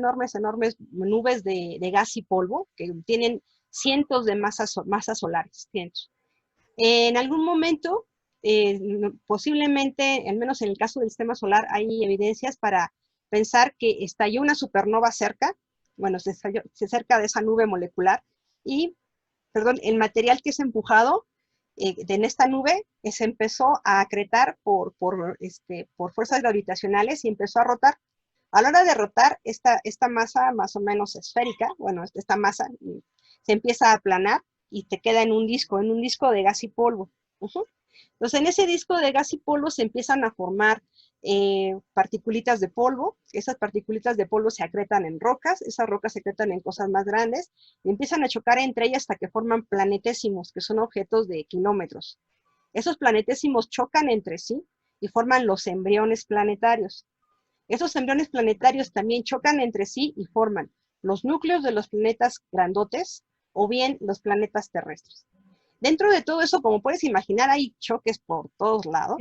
nubes de gas y polvo que tienen cientos de masas solares, cientos. En algún momento, posiblemente, al menos en el caso del sistema solar, hay evidencias para pensar que estalló una supernova cerca, bueno, se cerca de esa nube molecular, y, perdón, el material que es empujado en esta nube se empezó a acretar por fuerzas gravitacionales y empezó a rotar. A la hora de rotar, esta masa más o menos esférica, bueno, esta masa se empieza a aplanar y te queda en un disco de gas y polvo. Entonces, en ese disco de gas y polvo se empiezan a formar particulitas de polvo. Esas particulitas de polvo se acretan en rocas, esas rocas se acretan en cosas más grandes y empiezan a chocar entre ellas hasta que forman planetésimos, que son objetos de kilómetros. Esos planetésimos chocan entre sí y forman los embriones planetarios. Esos embriones planetarios también chocan entre sí y forman los núcleos de los planetas grandotes o bien los planetas terrestres. Dentro de todo eso, como puedes imaginar, hay choques por todos lados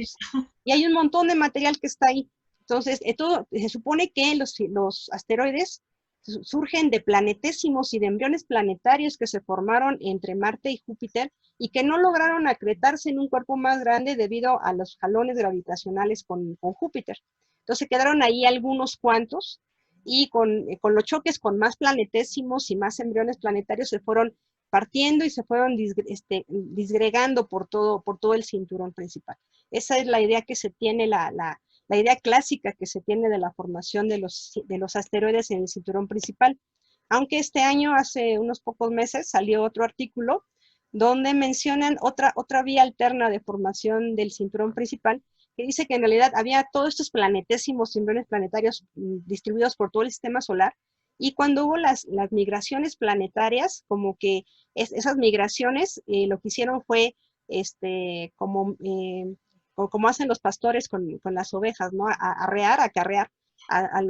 y hay un montón de material que está ahí. Entonces, se supone que los asteroides surgen de planetésimos y de embriones planetarios que se formaron entre Marte y Júpiter y que no lograron acretarse en un cuerpo más grande debido a los jalones gravitacionales con Júpiter. Entonces quedaron ahí algunos cuantos y con los choques con más planetésimos y más embriones planetarios se fueron partiendo y se fueron disgregando por todo el cinturón principal. Esa es la idea que se tiene, la idea clásica que se tiene de la formación de los asteroides en el cinturón principal. Aunque este año, hace unos pocos meses, salió otro artículo donde mencionan otra vía alterna de formación del cinturón principal, que dice que en realidad había todos estos planetésimos cinturones planetarios distribuidos por todo el sistema solar, y cuando hubo las migraciones planetarias, como que esas migraciones lo que hicieron fue como hacen los pastores con las ovejas, ¿no? Acarrear a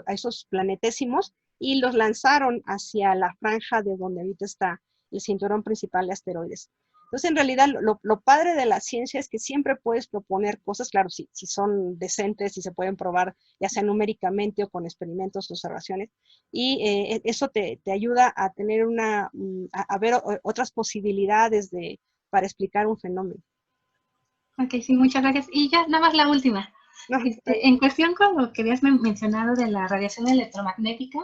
esos planetésimos y los lanzaron hacia la franja de donde ahorita está el cinturón principal de asteroides. Entonces, en realidad, lo padre de la ciencia es que siempre puedes proponer cosas, claro, si son decentes, si se pueden probar, ya sea numéricamente o con experimentos o observaciones, y eso te ayuda a tener a ver otras posibilidades para explicar un fenómeno. Ok, sí, muchas gracias. Y ya, nada más la última. No, En cuestión con lo que habías mencionado de la radiación electromagnética,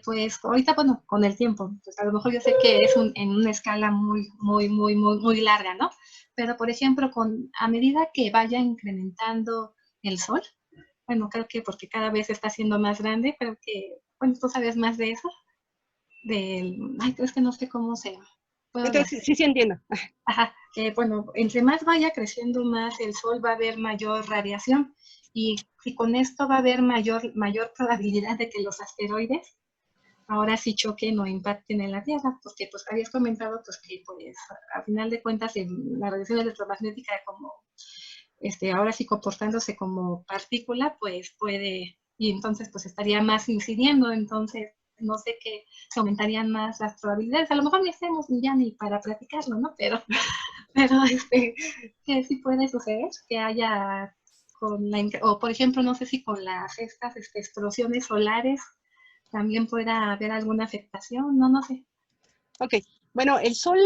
pues ahorita, bueno, con el tiempo, pues a lo mejor yo sé que es en una escala muy larga, ¿no? Pero, por ejemplo, a medida que vaya incrementando el Sol, bueno, creo que porque cada vez está siendo más grande, creo que, bueno, tú sabes más de eso, es que no sé cómo se llama. Entonces, sí entiendo. Ajá, bueno, entre más vaya creciendo más el Sol va a haber mayor radiación y con esto va a haber mayor probabilidad de que los asteroides ahora sí choquen o impacten en la Tierra, porque pues habías comentado pues que pues a final de cuentas la radiación electromagnética como ahora sí comportándose como partícula pues puede, y entonces pues estaría más incidiendo, entonces no sé qué, se aumentarían más las probabilidades, a lo mejor ni hacemos ya ni para platicarlo, ¿no? Pero que sí puede suceder, que haya o por ejemplo, no sé si con estas explosiones solares también pueda haber alguna afectación, no sé. Ok, bueno, el Sol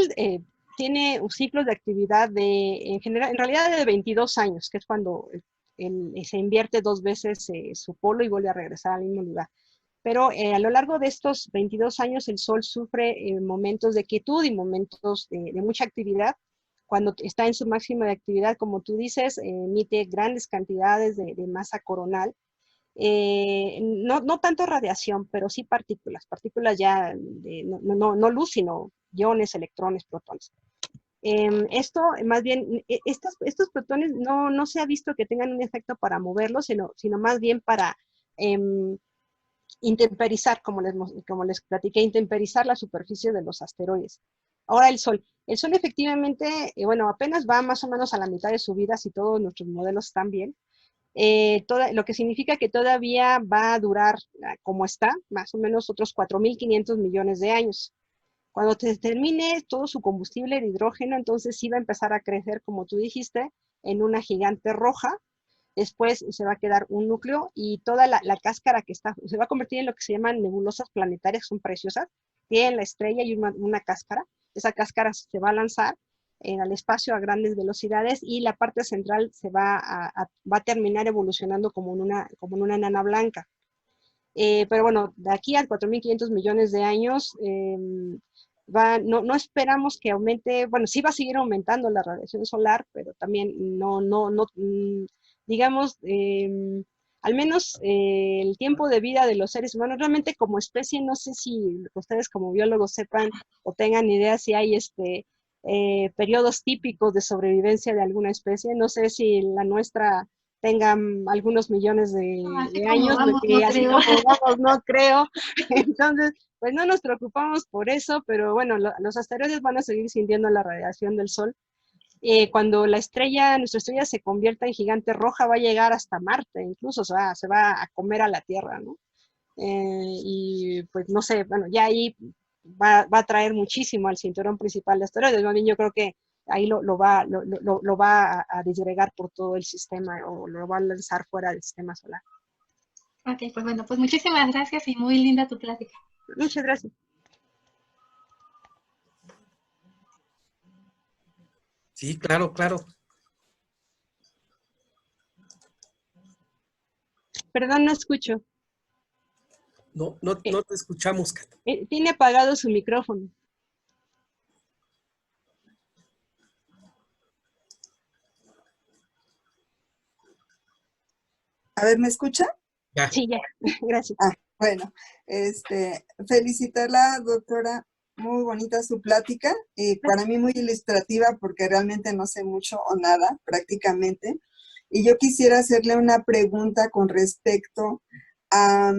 tiene ciclos de actividad en general, en realidad de 22 años, que es cuando se invierte 2 veces su polo y vuelve a regresar al mismo lugar. Pero a lo largo de estos 22 años el Sol sufre momentos de quietud y momentos de mucha actividad, cuando está en su máxima de actividad, como tú dices, emite grandes cantidades de masa coronal. No tanto radiación, pero sí partículas ya, no luz, sino iones, electrones, protones. Esto, más bien, estos protones no se ha visto que tengan un efecto para moverlos, sino más bien para intemperizar, como les platiqué, intemperizar la superficie de los asteroides. Ahora el Sol. El Sol efectivamente, bueno, apenas va más o menos a la mitad de su vida si todos nuestros modelos están bien. Lo que significa que todavía va a durar como está, más o menos otros 4.500 millones de años. Cuando termine todo su combustible de hidrógeno, entonces sí va a empezar a crecer, como tú dijiste, en una gigante roja. Después se va a quedar un núcleo y toda la cáscara que está, se va a convertir en lo que se llaman nebulosas planetarias, son preciosas. Tienen la estrella y una cáscara. Esa cáscara se va a lanzar al espacio a grandes velocidades y la parte central se va a terminar evolucionando como en una enana blanca. Pero bueno, de aquí a 4.500 millones de años, no esperamos que aumente, bueno, sí va a seguir aumentando la radiación solar, pero también digamos, al menos el tiempo de vida de los seres humanos, realmente como especie, no sé si ustedes como biólogos sepan o tengan idea si hay periodos típicos de sobrevivencia de alguna especie, no sé si la nuestra tengan algunos millones de años, vamos, porque no así creo. como vamos, no creo. Entonces, pues no nos preocupamos por eso, pero bueno, los asteroides van a seguir sintiendo la radiación del Sol. Cuando nuestra estrella se convierta en gigante roja, va a llegar hasta Marte, incluso se va a comer a la Tierra, ¿no? Y pues no sé, bueno, ya ahí va a traer muchísimo al cinturón principal de asteroides. Más bien yo creo que ahí lo va a disgregar por todo el sistema o lo va a lanzar fuera del sistema solar. Ok, pues bueno, pues muchísimas gracias y muy linda tu plática. Muchas gracias. Sí, claro, claro. Perdón, no escucho. No te escuchamos, Kat. Tiene apagado su micrófono. A ver, ¿me escucha? Ya. Sí, ya. Gracias. Bueno, felicitarla, doctora. Muy bonita su plática. Para mí muy ilustrativa porque realmente no sé mucho o nada prácticamente. Y yo quisiera hacerle una pregunta con respecto a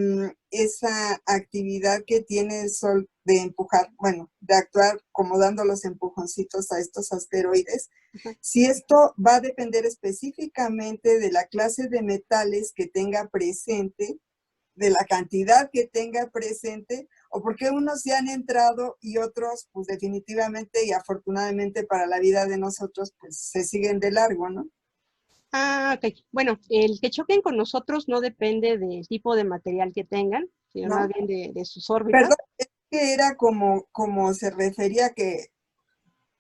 esa actividad que tiene el Sol de empujar, bueno, de actuar como dando los empujoncitos a estos asteroides. Si esto va a depender específicamente de la clase de metales que tenga presente, de la cantidad que tenga presente, o porque unos ya han entrado y otros, pues definitivamente y afortunadamente para la vida de nosotros, pues se siguen de largo, ¿no? Ok. Bueno, el que choquen con nosotros no depende del tipo de material que tengan, sino ¿No? más bien de sus órbitas. Perdón, es que era como se refería que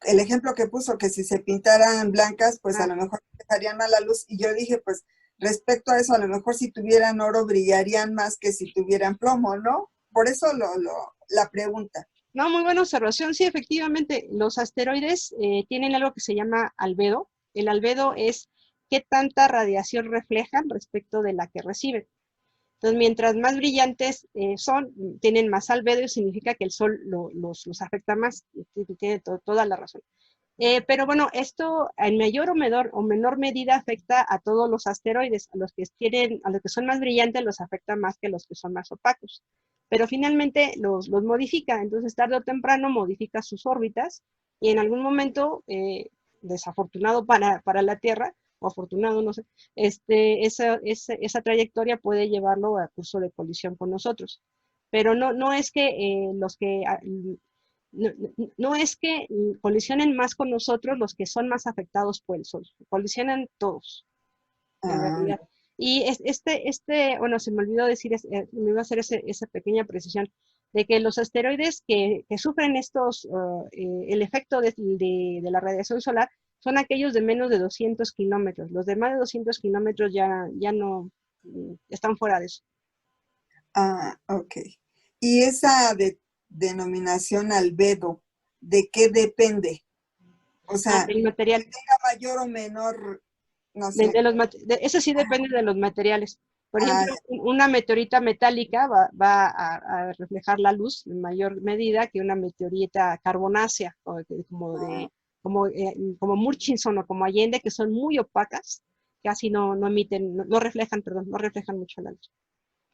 el ejemplo que puso, que si se pintaran blancas, pues a lo mejor dejarían a la luz, y yo dije, pues respecto a eso, a lo mejor si tuvieran oro brillarían más que si tuvieran plomo, ¿no? Por eso la pregunta. No, muy buena observación. Sí, efectivamente, los asteroides tienen algo que se llama albedo. El albedo es qué tanta radiación reflejan respecto de la que reciben. Entonces, mientras más brillantes tienen más albedo, significa que el Sol los afecta más. Tiene toda la razón. Pero bueno, esto en mayor o menor medida afecta a todos los asteroides. A los que son más brillantes los afecta más que los que son más opacos. Pero finalmente los modifica. Entonces, tarde o temprano modifica sus órbitas y en algún momento, desafortunado para la Tierra, o afortunado, no sé, esa trayectoria puede llevarlo a curso de colisión con nosotros. Pero no es que no es que colisionen más con nosotros los que son más afectados por el Sol, colisionan todos, en realidad. Y bueno, se me olvidó decir, me iba a hacer esa pequeña precisión, de que los asteroides que sufren el efecto de la radiación solar son aquellos de menos de 200 kilómetros. Los de más de 200 kilómetros ya no están fuera de eso. Ok. ¿Y esa denominación albedo, de qué depende? O sea, el material. que tenga mayor o menor, no sé. Eso sí depende de los materiales. Por Ah, ejemplo, una meteorita metálica va a reflejar la luz en mayor medida que una meteorita carbonácea, como Murchison o como Allende, que son muy opacas, casi no emiten, no reflejan, perdón, no reflejan mucho la luz.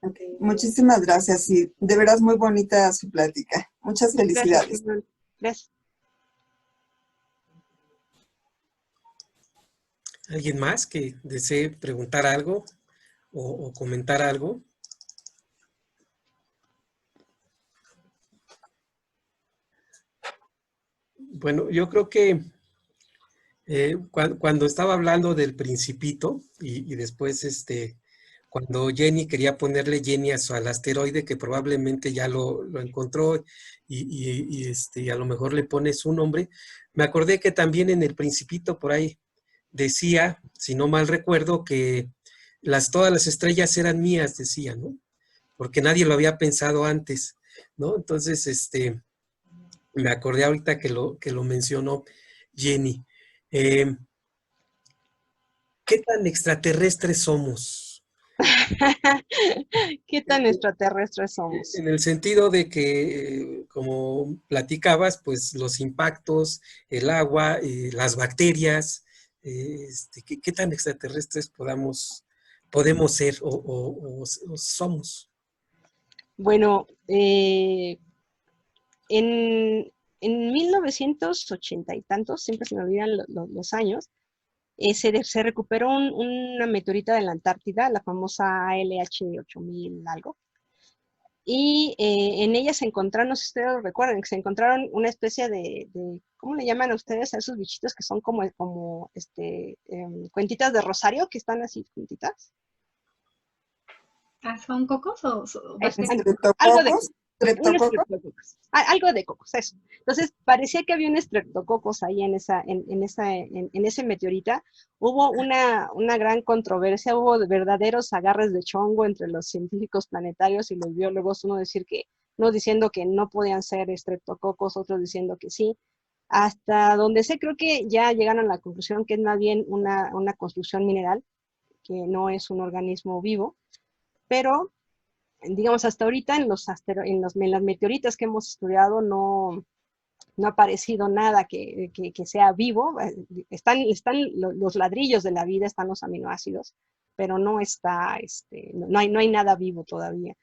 ok. Muchísimas gracias, y de veras muy bonita su plática. Muchas felicidades. Gracias, Manuel. Gracias. ¿Alguien más que desee preguntar algo o comentar algo? Bueno, yo creo que cuando estaba hablando del Principito y después cuando Jenny quería ponerle Jenny al asteroide, que probablemente ya lo encontró y a lo mejor le pone su nombre, me acordé que también en el Principito por ahí decía, si no mal recuerdo, que todas las estrellas eran mías, decía, ¿no? Porque nadie lo había pensado antes, ¿no? Entonces, me acordé ahorita que lo mencionó Jenny. ¿Qué tan extraterrestres somos? ¿Qué tan extraterrestres somos? En el sentido de que, como platicabas, pues los impactos, el agua, las bacterias, ¿qué tan extraterrestres podemos ser o somos? Bueno, en 1980 y tantos, siempre se me olvidan los años, se recuperó una meteorita de la Antártida, la famosa ALH 8000 algo, y en ella se encontraron, no sé si ustedes lo recuerdan, que se encontraron una especie ¿cómo le llaman a ustedes a esos bichitos que son como cuentitas de rosario, que están así juntitas? ¿Son cocos o bacterias? Bueno, algo de ¿Streptococos? un ¿Streptococos? estreptococos, algo de cocos, eso. Entonces, parecía que había un estreptococos ahí en ese meteorita. Hubo una gran controversia, hubo verdaderos agarres de chongo entre los científicos planetarios y los biólogos, uno diciendo que no podían ser estreptococos, otros diciendo que sí. Hasta donde sé, creo que ya llegaron a la conclusión que es más bien una construcción mineral, que no es un organismo vivo, pero digamos, hasta ahorita en las meteoritas que hemos estudiado no ha aparecido nada que sea vivo. Están los ladrillos de la vida, están los aminoácidos, pero no hay nada vivo todavía.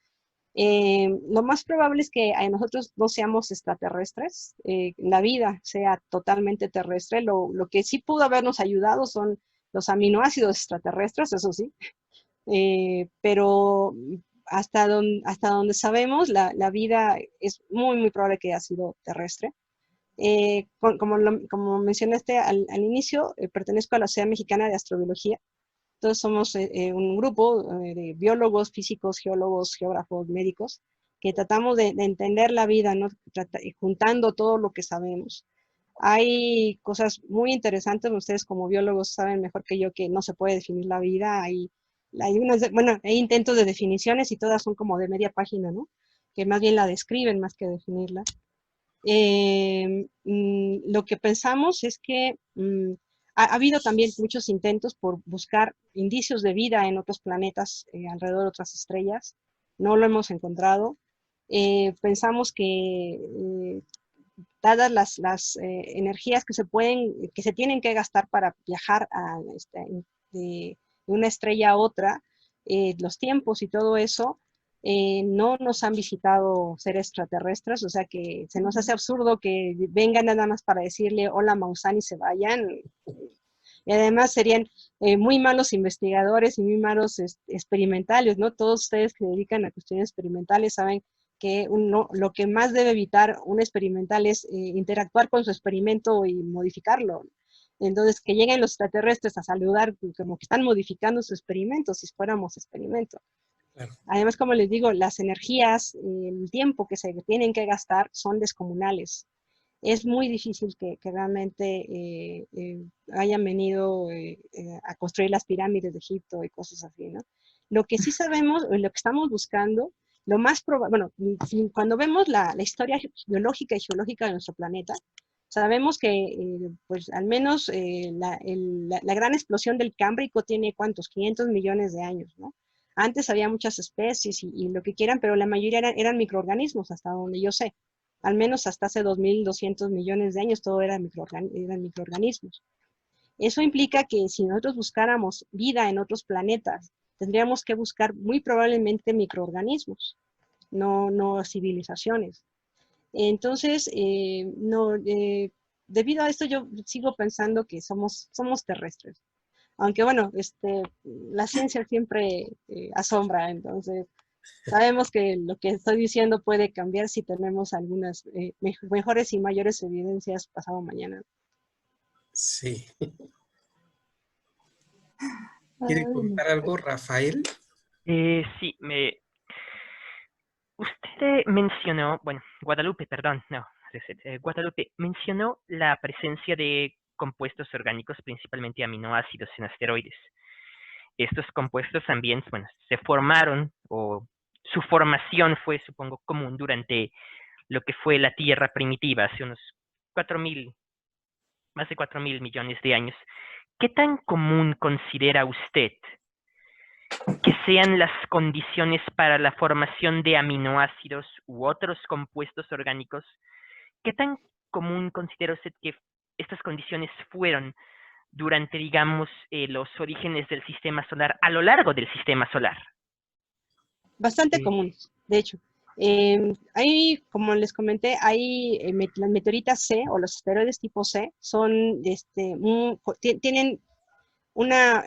Lo más probable es que nosotros no seamos extraterrestres, la vida sea totalmente terrestre. Lo que sí pudo habernos ayudado son los aminoácidos extraterrestres, eso sí, pero hasta donde sabemos, la vida es muy, muy probable que haya sido terrestre. Como mencionaste al inicio, pertenezco a la Sociedad Mexicana de Astrobiología. Entonces somos un grupo de biólogos, físicos, geólogos, geógrafos, médicos, que tratamos de entender la vida, ¿no? Juntando todo lo que sabemos. Hay cosas muy interesantes, ustedes como biólogos saben mejor que yo que no se puede definir la vida. Hay intentos de definiciones y todas son como de media página, ¿no? Que más bien la describen más que definirla. Lo que pensamos es que ha habido también muchos intentos por buscar indicios de vida en otros planetas, alrededor de otras estrellas. No lo hemos encontrado. Pensamos que dadas las energías que se tienen que gastar para viajar de una estrella a otra, los tiempos y todo eso, no nos han visitado seres extraterrestres, o sea que se nos hace absurdo que vengan nada más para decirle hola Maussan y se vayan. Y además serían muy malos investigadores y muy malos experimentales, ¿no? Todos ustedes que se dedican a cuestiones experimentales saben que lo que más debe evitar un experimental es interactuar con su experimento y modificarlo. Entonces, que lleguen los extraterrestres a saludar como que están modificando su experimento, si fuéramos experimento. Claro. Además, como les digo, las energías, el tiempo que se tienen que gastar son descomunales. Es muy difícil que realmente hayan venido a construir las pirámides de Egipto y cosas así, ¿no? Lo que sí sabemos, lo que estamos buscando, lo más probable, bueno, cuando vemos la historia biológica y geológica de nuestro planeta, Sabemos que, pues, al menos la gran explosión del Cámbrico tiene, ¿cuántos? 500 millones de años, ¿no? Antes había muchas especies y lo que quieran, pero la mayoría eran microorganismos, hasta donde yo sé. Al menos hasta hace 2.200 millones de años todo eran microorganismos. Eso implica que si nosotros buscáramos vida en otros planetas, tendríamos que buscar muy probablemente microorganismos, no civilizaciones. Entonces, debido a esto yo sigo pensando que somos terrestres. Aunque bueno, la ciencia siempre asombra, entonces sabemos que lo que estoy diciendo puede cambiar si tenemos algunas mejores y mayores evidencias pasado mañana. Sí. ¿Quiere contar algo, Rafael? Sí, usted mencionó, bueno, Guadalupe, perdón, no, Guadalupe mencionó la presencia de compuestos orgánicos, principalmente aminoácidos en asteroides. Estos compuestos también, bueno, se formaron, o su formación fue, supongo, común durante lo que fue la Tierra primitiva, hace unos 4.000, más de 4.000 millones de años. ¿Qué tan común considera usted que sean las condiciones para la formación de aminoácidos u otros compuestos orgánicos? ¿Qué tan común considera usted que estas condiciones fueron durante, digamos, los orígenes del sistema solar, a lo largo del sistema solar? Bastante común, de hecho. Hay, como les comenté, hay las meteoritas C o los asteroides tipo C, son, tienen una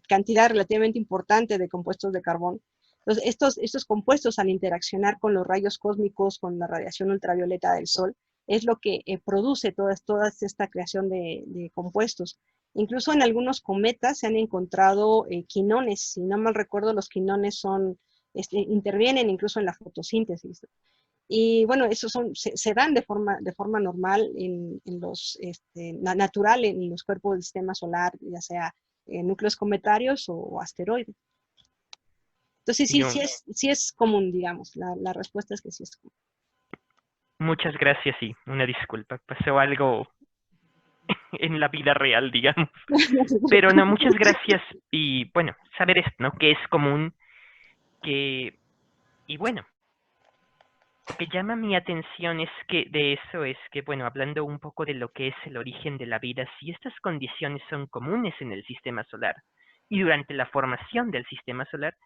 cantidad relativamente importante de compuestos de carbón. Entonces, estos compuestos, al interaccionar con los rayos cósmicos, con la radiación ultravioleta del Sol, es lo que produce toda esta creación de compuestos. Incluso en algunos cometas se han encontrado quinones. Si no mal recuerdo, los quinones intervienen incluso en la fotosíntesis. Y bueno, esos se dan de forma normal natural en los cuerpos del sistema solar, ya sea núcleos cometarios o asteroides. Entonces sí es común, digamos. La respuesta es que sí es común. Muchas gracias y una disculpa. Pasó algo en la vida real, digamos. Pero no, muchas gracias. Y bueno, saber esto, ¿no? Que es común, y bueno, lo que llama mi atención es que, bueno, hablando un poco de lo que es el origen de la vida, si estas condiciones son comunes en el sistema solar y durante la formación del sistema solar,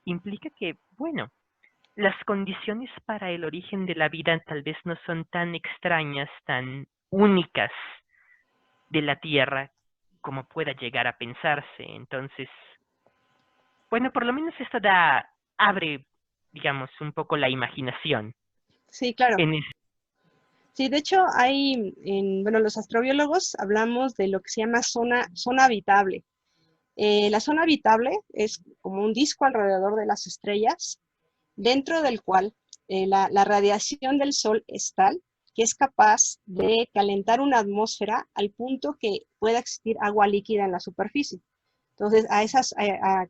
implica que, bueno, las condiciones para el origen de la vida tal vez no son tan extrañas, tan únicas de la Tierra como pueda llegar a pensarse. Entonces, bueno, por lo menos esto abre, digamos, un poco la imaginación. Sí, claro. Sí, de hecho, bueno, los astrobiólogos hablamos de lo que se llama zona habitable. La zona habitable es como un disco alrededor de las estrellas, dentro del cual la radiación del Sol es tal que es capaz de calentar una atmósfera al punto que pueda existir agua líquida en la superficie. Entonces,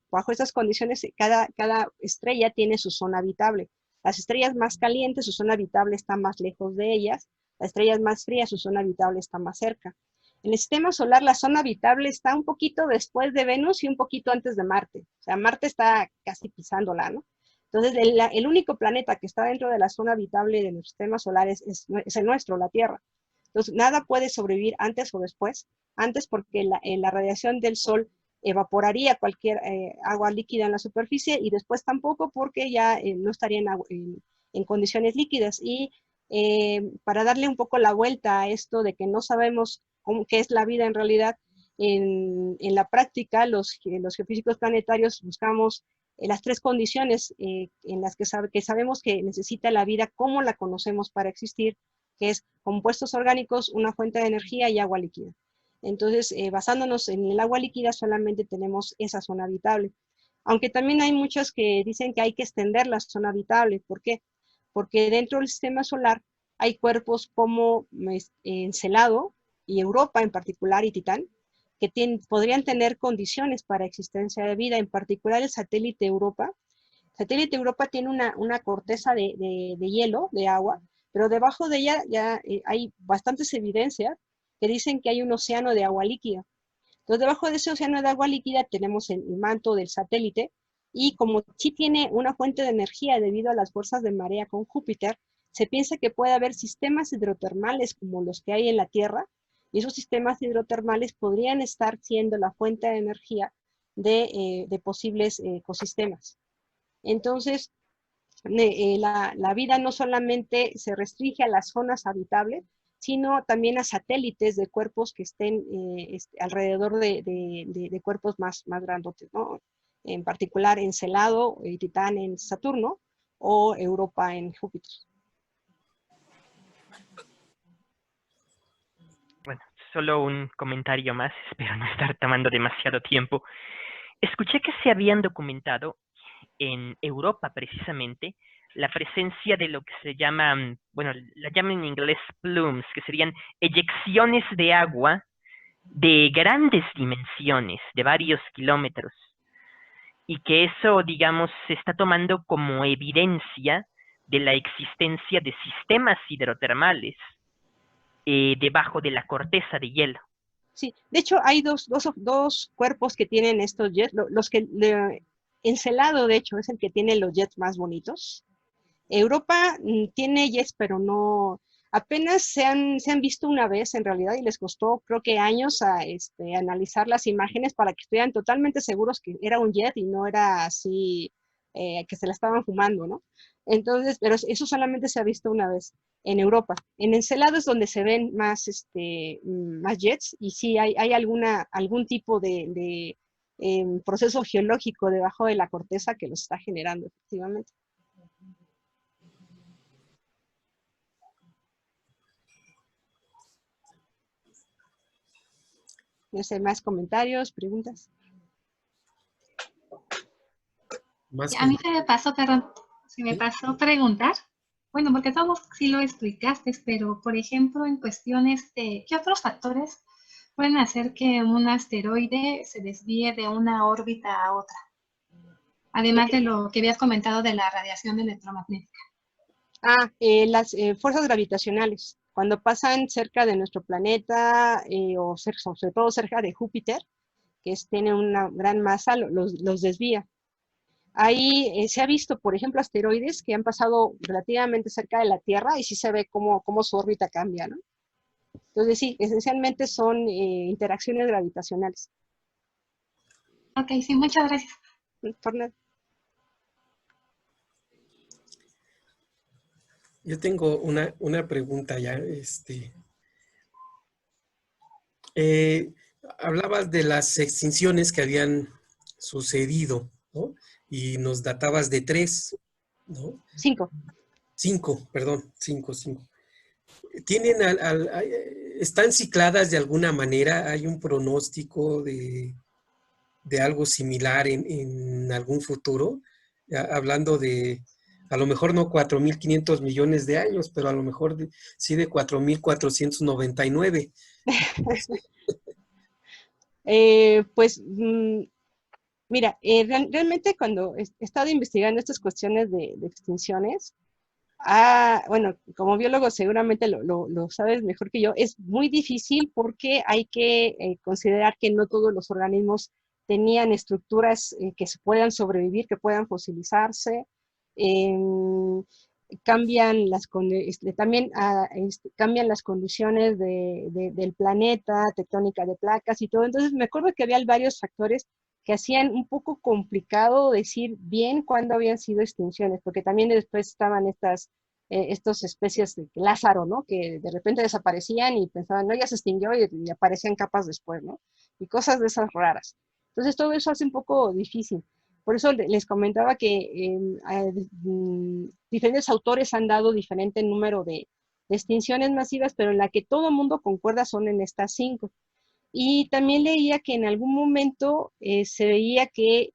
bajo esas condiciones, cada estrella tiene su zona habitable. Las estrellas más calientes, su zona habitable está más lejos de ellas. Las estrellas más frías, su zona habitable está más cerca. En el sistema solar, la zona habitable está un poquito después de Venus y un poquito antes de Marte. O sea, Marte está casi pisándola, ¿no? Entonces, el único planeta que está dentro de la zona habitable de nuestro sistema solar es el nuestro, la Tierra. Entonces, nada puede sobrevivir antes o después. Antes porque la radiación del Sol evaporaría cualquier agua líquida en la superficie, y después tampoco porque ya no estaría en condiciones líquidas. Y para darle un poco la vuelta a esto de que no sabemos qué es la vida en realidad, en la práctica los geofísicos planetarios buscamos las tres condiciones en las que sabemos que necesita la vida, como la conocemos para existir, que es compuestos orgánicos, una fuente de energía y agua líquida. Entonces, basándonos en el agua líquida, solamente tenemos esa zona habitable. Aunque también hay muchos que dicen que hay que extender la zona habitable. ¿Por qué? Porque dentro del sistema solar hay cuerpos como Encelado y Europa en particular, y Titán, que podrían tener condiciones para existencia de vida, en particular el satélite Europa. El satélite Europa tiene una corteza de hielo, de agua, pero debajo de ella ya hay bastantes evidencias que dicen que hay un océano de agua líquida. Entonces, debajo de ese océano de agua líquida tenemos el manto del satélite, y como sí tiene una fuente de energía debido a las fuerzas de marea con Júpiter, se piensa que puede haber sistemas hidrotermales como los que hay en la Tierra, y esos sistemas hidrotermales podrían estar siendo la fuente de energía de posibles ecosistemas. Entonces, la vida no solamente se restringe a las zonas habitables, sino también a satélites de cuerpos que estén alrededor de cuerpos más grandotes, ¿no? En particular Encelado y Titán en Saturno, o Europa en Júpiter. Bueno, solo un comentario más, espero no estar tomando demasiado tiempo. Escuché que se habían documentado en Europa precisamente la presencia de lo que se llaman, bueno, la llaman en inglés plumes, que serían eyecciones de agua de grandes dimensiones, de varios kilómetros, y que eso, digamos, se está tomando como evidencia de la existencia de sistemas hidrotermales debajo de la corteza de hielo. Sí, de hecho hay dos cuerpos que tienen estos jets, Encelado, de hecho, es el que tiene los jets más bonitos. Europa tiene jets, pero no, apenas se han visto una vez en realidad, y les costó creo que años analizar las imágenes para que estuvieran totalmente seguros que era un jet y no era así, que se la estaban fumando, ¿no? Entonces, pero eso solamente se ha visto una vez en Europa. En Encelado es donde se ven más, más jets, y sí hay algún tipo de proceso geológico debajo de la corteza que los está generando, efectivamente. No sé, más comentarios, preguntas. A mí se me pasó, perdón, se me pasó preguntar, bueno, porque todos sí lo explicaste, pero por ejemplo, en cuestiones de, ¿qué otros factores pueden hacer que un asteroide se desvíe de una órbita a otra? Además de lo que habías comentado de la radiación electromagnética. Las fuerzas gravitacionales, cuando pasan cerca de nuestro planeta, o sobre todo cerca de Júpiter, que tiene una gran masa, los desvía. Ahí se ha visto, por ejemplo, asteroides que han pasado relativamente cerca de la Tierra, y sí se ve cómo su órbita cambia, ¿no? Entonces sí, esencialmente son interacciones gravitacionales. Ok, sí, muchas gracias. Por nada. Yo tengo una pregunta ya. Hablabas de las extinciones que habían sucedido, ¿no? Y nos databas de 3, ¿no? 5. 5, perdón, 5. ¿Tienen están cicladas de alguna manera? ¿Hay un pronóstico de algo similar en algún futuro? Hablando de, a lo mejor no 4.500 millones de años, pero a lo mejor sí de 4.499. Pues mira, realmente cuando he estado investigando estas cuestiones de extinciones, bueno, como biólogo seguramente lo sabes mejor que yo, es muy difícil porque hay que considerar que no todos los organismos tenían estructuras que se puedan sobrevivir, que puedan fosilizarse. Cambian también cambian las condiciones del planeta, tectónica de placas y todo. Entonces me acuerdo que había varios factores que hacían un poco complicado decir bien cuándo habían sido extinciones, porque también después estaban estas especies de Lázaro, ¿no? Que de repente desaparecían y pensaban, no, ya se extinguió, y aparecían capas después, ¿no? Y cosas de esas raras. Entonces todo eso hace un poco difícil. Por eso les comentaba que diferentes autores han dado diferente número de extinciones masivas, pero en la que todo el mundo concuerda son en estas 5. Y también leía que en algún momento se veía que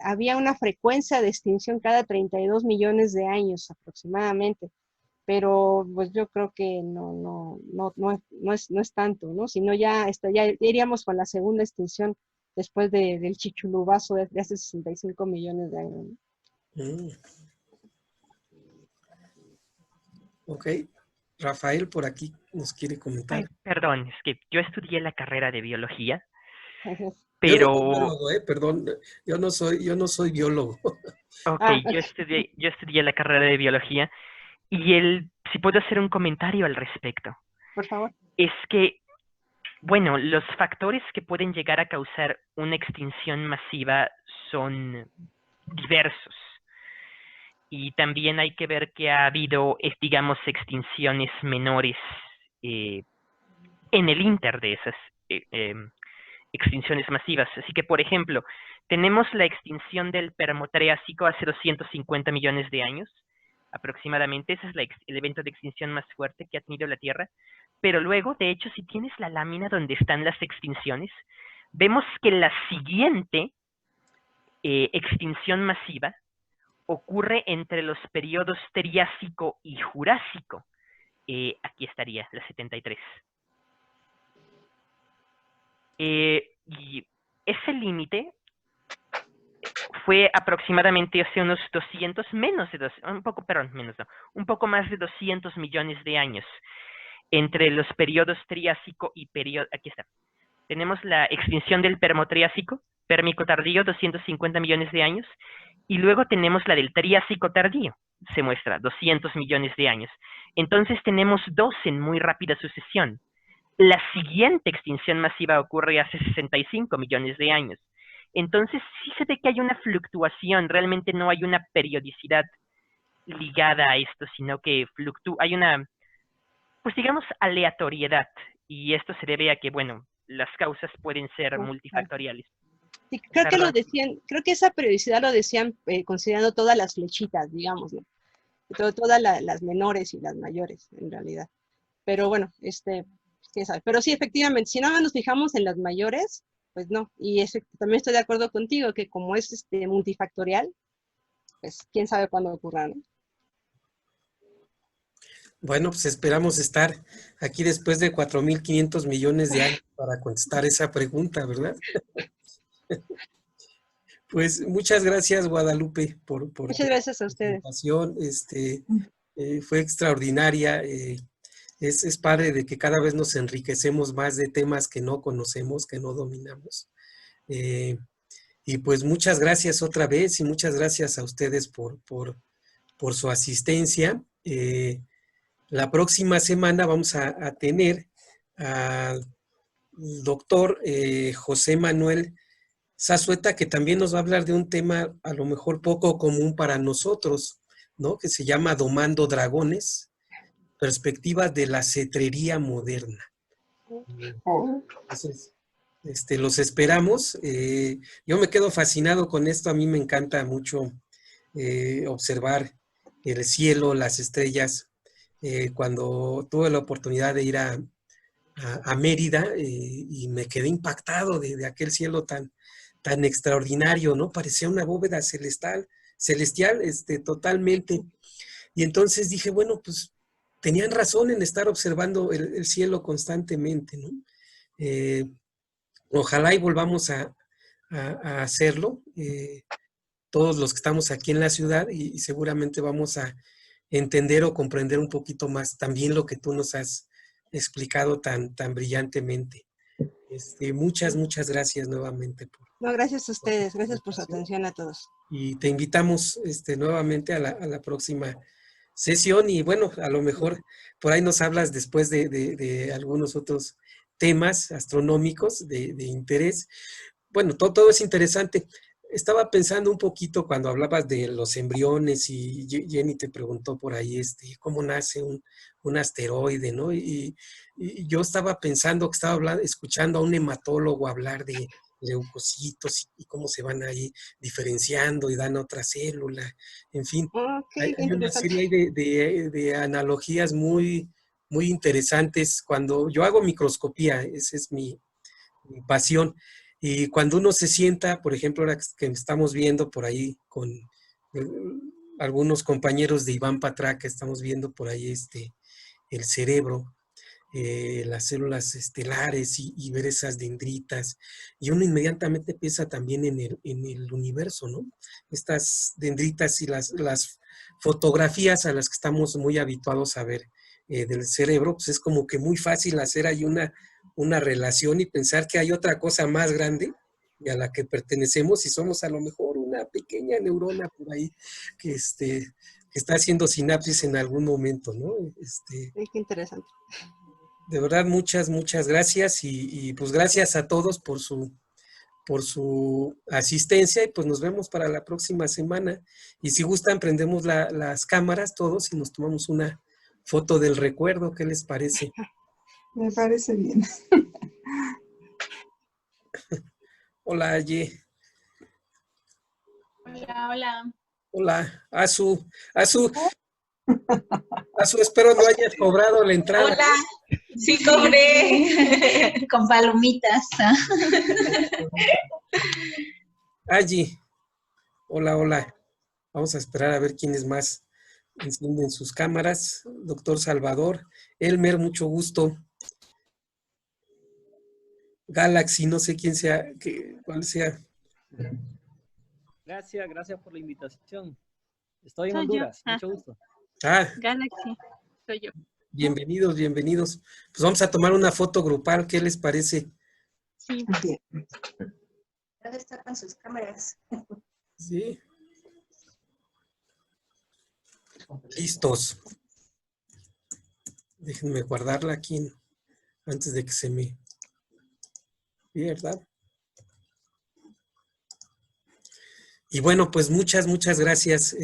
había una frecuencia de extinción cada 32 millones de años aproximadamente, pero pues yo creo que no es tanto, ¿no? Sino ya iríamos con la segunda extinción después del chichulubazo de hace 65 millones de años, ¿no? Ok. Rafael por aquí nos quiere comentar. Ay, perdón, es que yo estudié la carrera de biología, Yo no soy pero, biólogo, perdón, yo no soy biólogo. ok, Ah, yo estudié la carrera de biología y si puedo hacer un comentario al respecto, por favor. es que, bueno, los factores que pueden llegar a causar una extinción masiva son diversos. Y también hay que ver que ha habido, digamos, extinciones menores en el inter de esas extinciones masivas. Así que, por ejemplo, tenemos la extinción del Permo-Triásico hace 250 millones de años, aproximadamente. Ese es el evento de extinción más fuerte que ha tenido la Tierra. Pero luego, de hecho, si tienes la lámina donde están las extinciones, vemos que la siguiente extinción masiva ocurre entre los periodos Triásico y Jurásico. Aquí estaría, la 73. Y ese límite fue aproximadamente hace unos 200, un poco más de 200 millones de años entre los periodos Triásico y aquí está. Tenemos la extinción del Permo-Triásico, Pérmico tardío, 250 millones de años, y luego tenemos la del Triásico tardío, se muestra, 200 millones de años. Entonces tenemos dos en muy rápida sucesión. La siguiente extinción masiva ocurre hace 65 millones de años. Entonces sí se ve que hay una fluctuación, realmente no hay una periodicidad ligada a esto, sino que hay una, pues digamos, aleatoriedad. Y esto se debe a que, bueno, las causas pueden ser multifactoriales. Sí, creo que lo decían, creo que esa periodicidad lo decían considerando todas las flechitas, digamos, ¿no? Todas las menores y las mayores, en realidad. Pero bueno, quién sabe. Pero sí, efectivamente, si no nos fijamos en las mayores, pues no. Y también estoy de acuerdo contigo, que como es multifactorial, pues quién sabe cuándo ocurra, ¿no? Bueno, pues esperamos estar aquí después de 4.500 millones de años para contestar esa pregunta, ¿verdad? Pues muchas gracias, Guadalupe, por muchas gracias a ustedes. presentación. Fue extraordinaria. Es padre de que cada vez nos enriquecemos más de temas que no conocemos, que no dominamos. Y pues muchas gracias otra vez y muchas gracias a ustedes por su asistencia. La próxima semana vamos a tener al doctor José Manuel Zazueta, que también nos va a hablar de un tema a lo mejor poco común para nosotros, ¿no? Que se llama Domando Dragones, perspectivas de la cetrería moderna. Entonces, los esperamos. Yo me quedo fascinado con esto. A mí me encanta mucho observar el cielo, las estrellas. Cuando tuve la oportunidad de ir a Mérida y me quedé impactado de aquel cielo tan extraordinario, ¿no? Parecía una bóveda celestial, totalmente. Y entonces dije, bueno, pues tenían razón en estar observando el cielo constantemente, ¿no? Ojalá y volvamos a hacerlo, todos los que estamos aquí en la ciudad, y seguramente vamos a entender o comprender un poquito más también lo que tú nos has explicado tan brillantemente. Muchas gracias nuevamente. No, gracias a ustedes, gracias por su atención a todos. Y te invitamos nuevamente a la próxima sesión y bueno, a lo mejor por ahí nos hablas después de algunos otros temas astronómicos de interés. Bueno, todo es interesante. Estaba pensando un poquito cuando hablabas de los embriones y Jenny te preguntó por ahí cómo nace un asteroide, ¿no? Y yo estaba pensando que estaba escuchando a un hematólogo hablar de leucocitos y cómo se van ahí diferenciando y dan otra célula. En fin, hay una serie de analogías muy interesantes. Cuando yo hago microscopía, esa es mi pasión. Y cuando uno se sienta, por ejemplo, ahora que estamos viendo por ahí con algunos compañeros de Iván Patraca, estamos viendo por ahí el cerebro. las células estelares y ver esas dendritas. Y uno inmediatamente piensa también en el universo, ¿no? Estas dendritas y las fotografías a las que estamos muy habituados a ver del cerebro, pues es como que muy fácil hacer ahí una relación y pensar que hay otra cosa más grande y a la que pertenecemos y somos a lo mejor una pequeña neurona por ahí que está haciendo sinapsis en algún momento, ¿no? Qué interesante. De verdad, muchas gracias y pues gracias a todos por su asistencia y pues nos vemos para la próxima semana. Y si gustan, prendemos las cámaras todos y nos tomamos una foto del recuerdo. ¿Qué les parece? Me parece bien. Hola, Aye. Hola. Hola, Azu, espero no hayas cobrado la entrada. Hola. Sí, cobré. Con palomitas. Aye. Hola. Vamos a esperar a ver quiénes más encienden sus cámaras. Doctor Salvador. Elmer, mucho gusto. Galaxy, no sé quién sea, cuál sea. Gracias por la invitación. Estoy en Honduras, mucho gusto. Galaxy, soy yo. Bienvenidos. Pues vamos a tomar una foto grupal, ¿qué les parece? Sí. ¿Dónde están sus cámaras? Sí. Listos. Déjenme guardarla aquí antes de que se me pierda. Y bueno, pues muchas gracias.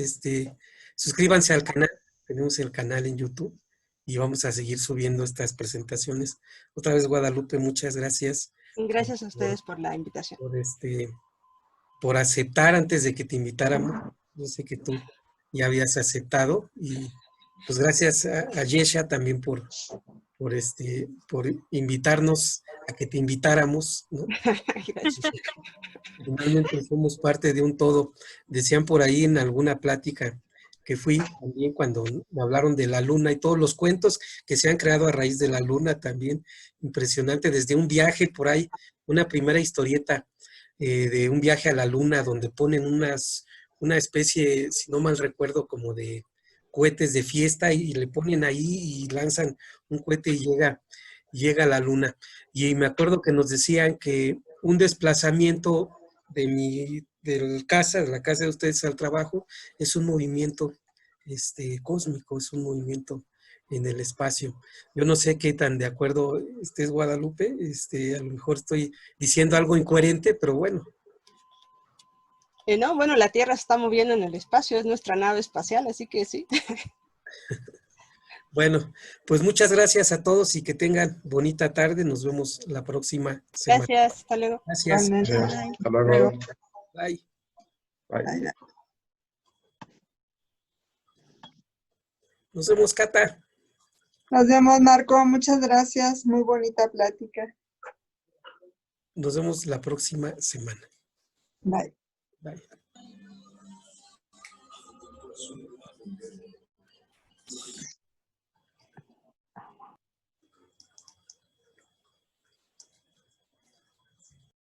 Suscríbanse al canal. Tenemos el canal en YouTube y vamos a seguir subiendo estas presentaciones. Otra vez, Guadalupe, muchas gracias. Gracias a ustedes por la invitación. Por aceptar antes de que te invitáramos. Yo sé que tú ya habías aceptado y pues gracias a Yesha también por invitarnos a que te invitáramos, ¿no? Finalmente somos parte de un todo. Decían por ahí en alguna plática que fui también cuando me hablaron de la luna y todos los cuentos que se han creado a raíz de la luna también. Impresionante, desde un viaje por ahí, una primera historieta de un viaje a la luna donde ponen una especie, si no mal recuerdo, como de cohetes de fiesta y le ponen ahí y lanzan un cohete y llega a la luna. Y me acuerdo que nos decían que un desplazamiento de la casa de ustedes al trabajo, es un movimiento cósmico, es un movimiento en el espacio. Yo no sé qué tan de acuerdo estés, Guadalupe, a lo mejor estoy diciendo algo incoherente, pero bueno. No, bueno, la Tierra se está moviendo en el espacio, es nuestra nave espacial, así que sí. Bueno, pues muchas gracias a todos y que tengan bonita tarde. Nos vemos la próxima semana. Gracias, hasta luego. Gracias. Hasta luego. Bye. Bye. Nos vemos, Cata. Nos vemos, Marco. Muchas gracias. Muy bonita plática. Nos vemos la próxima semana. Bye. Bye.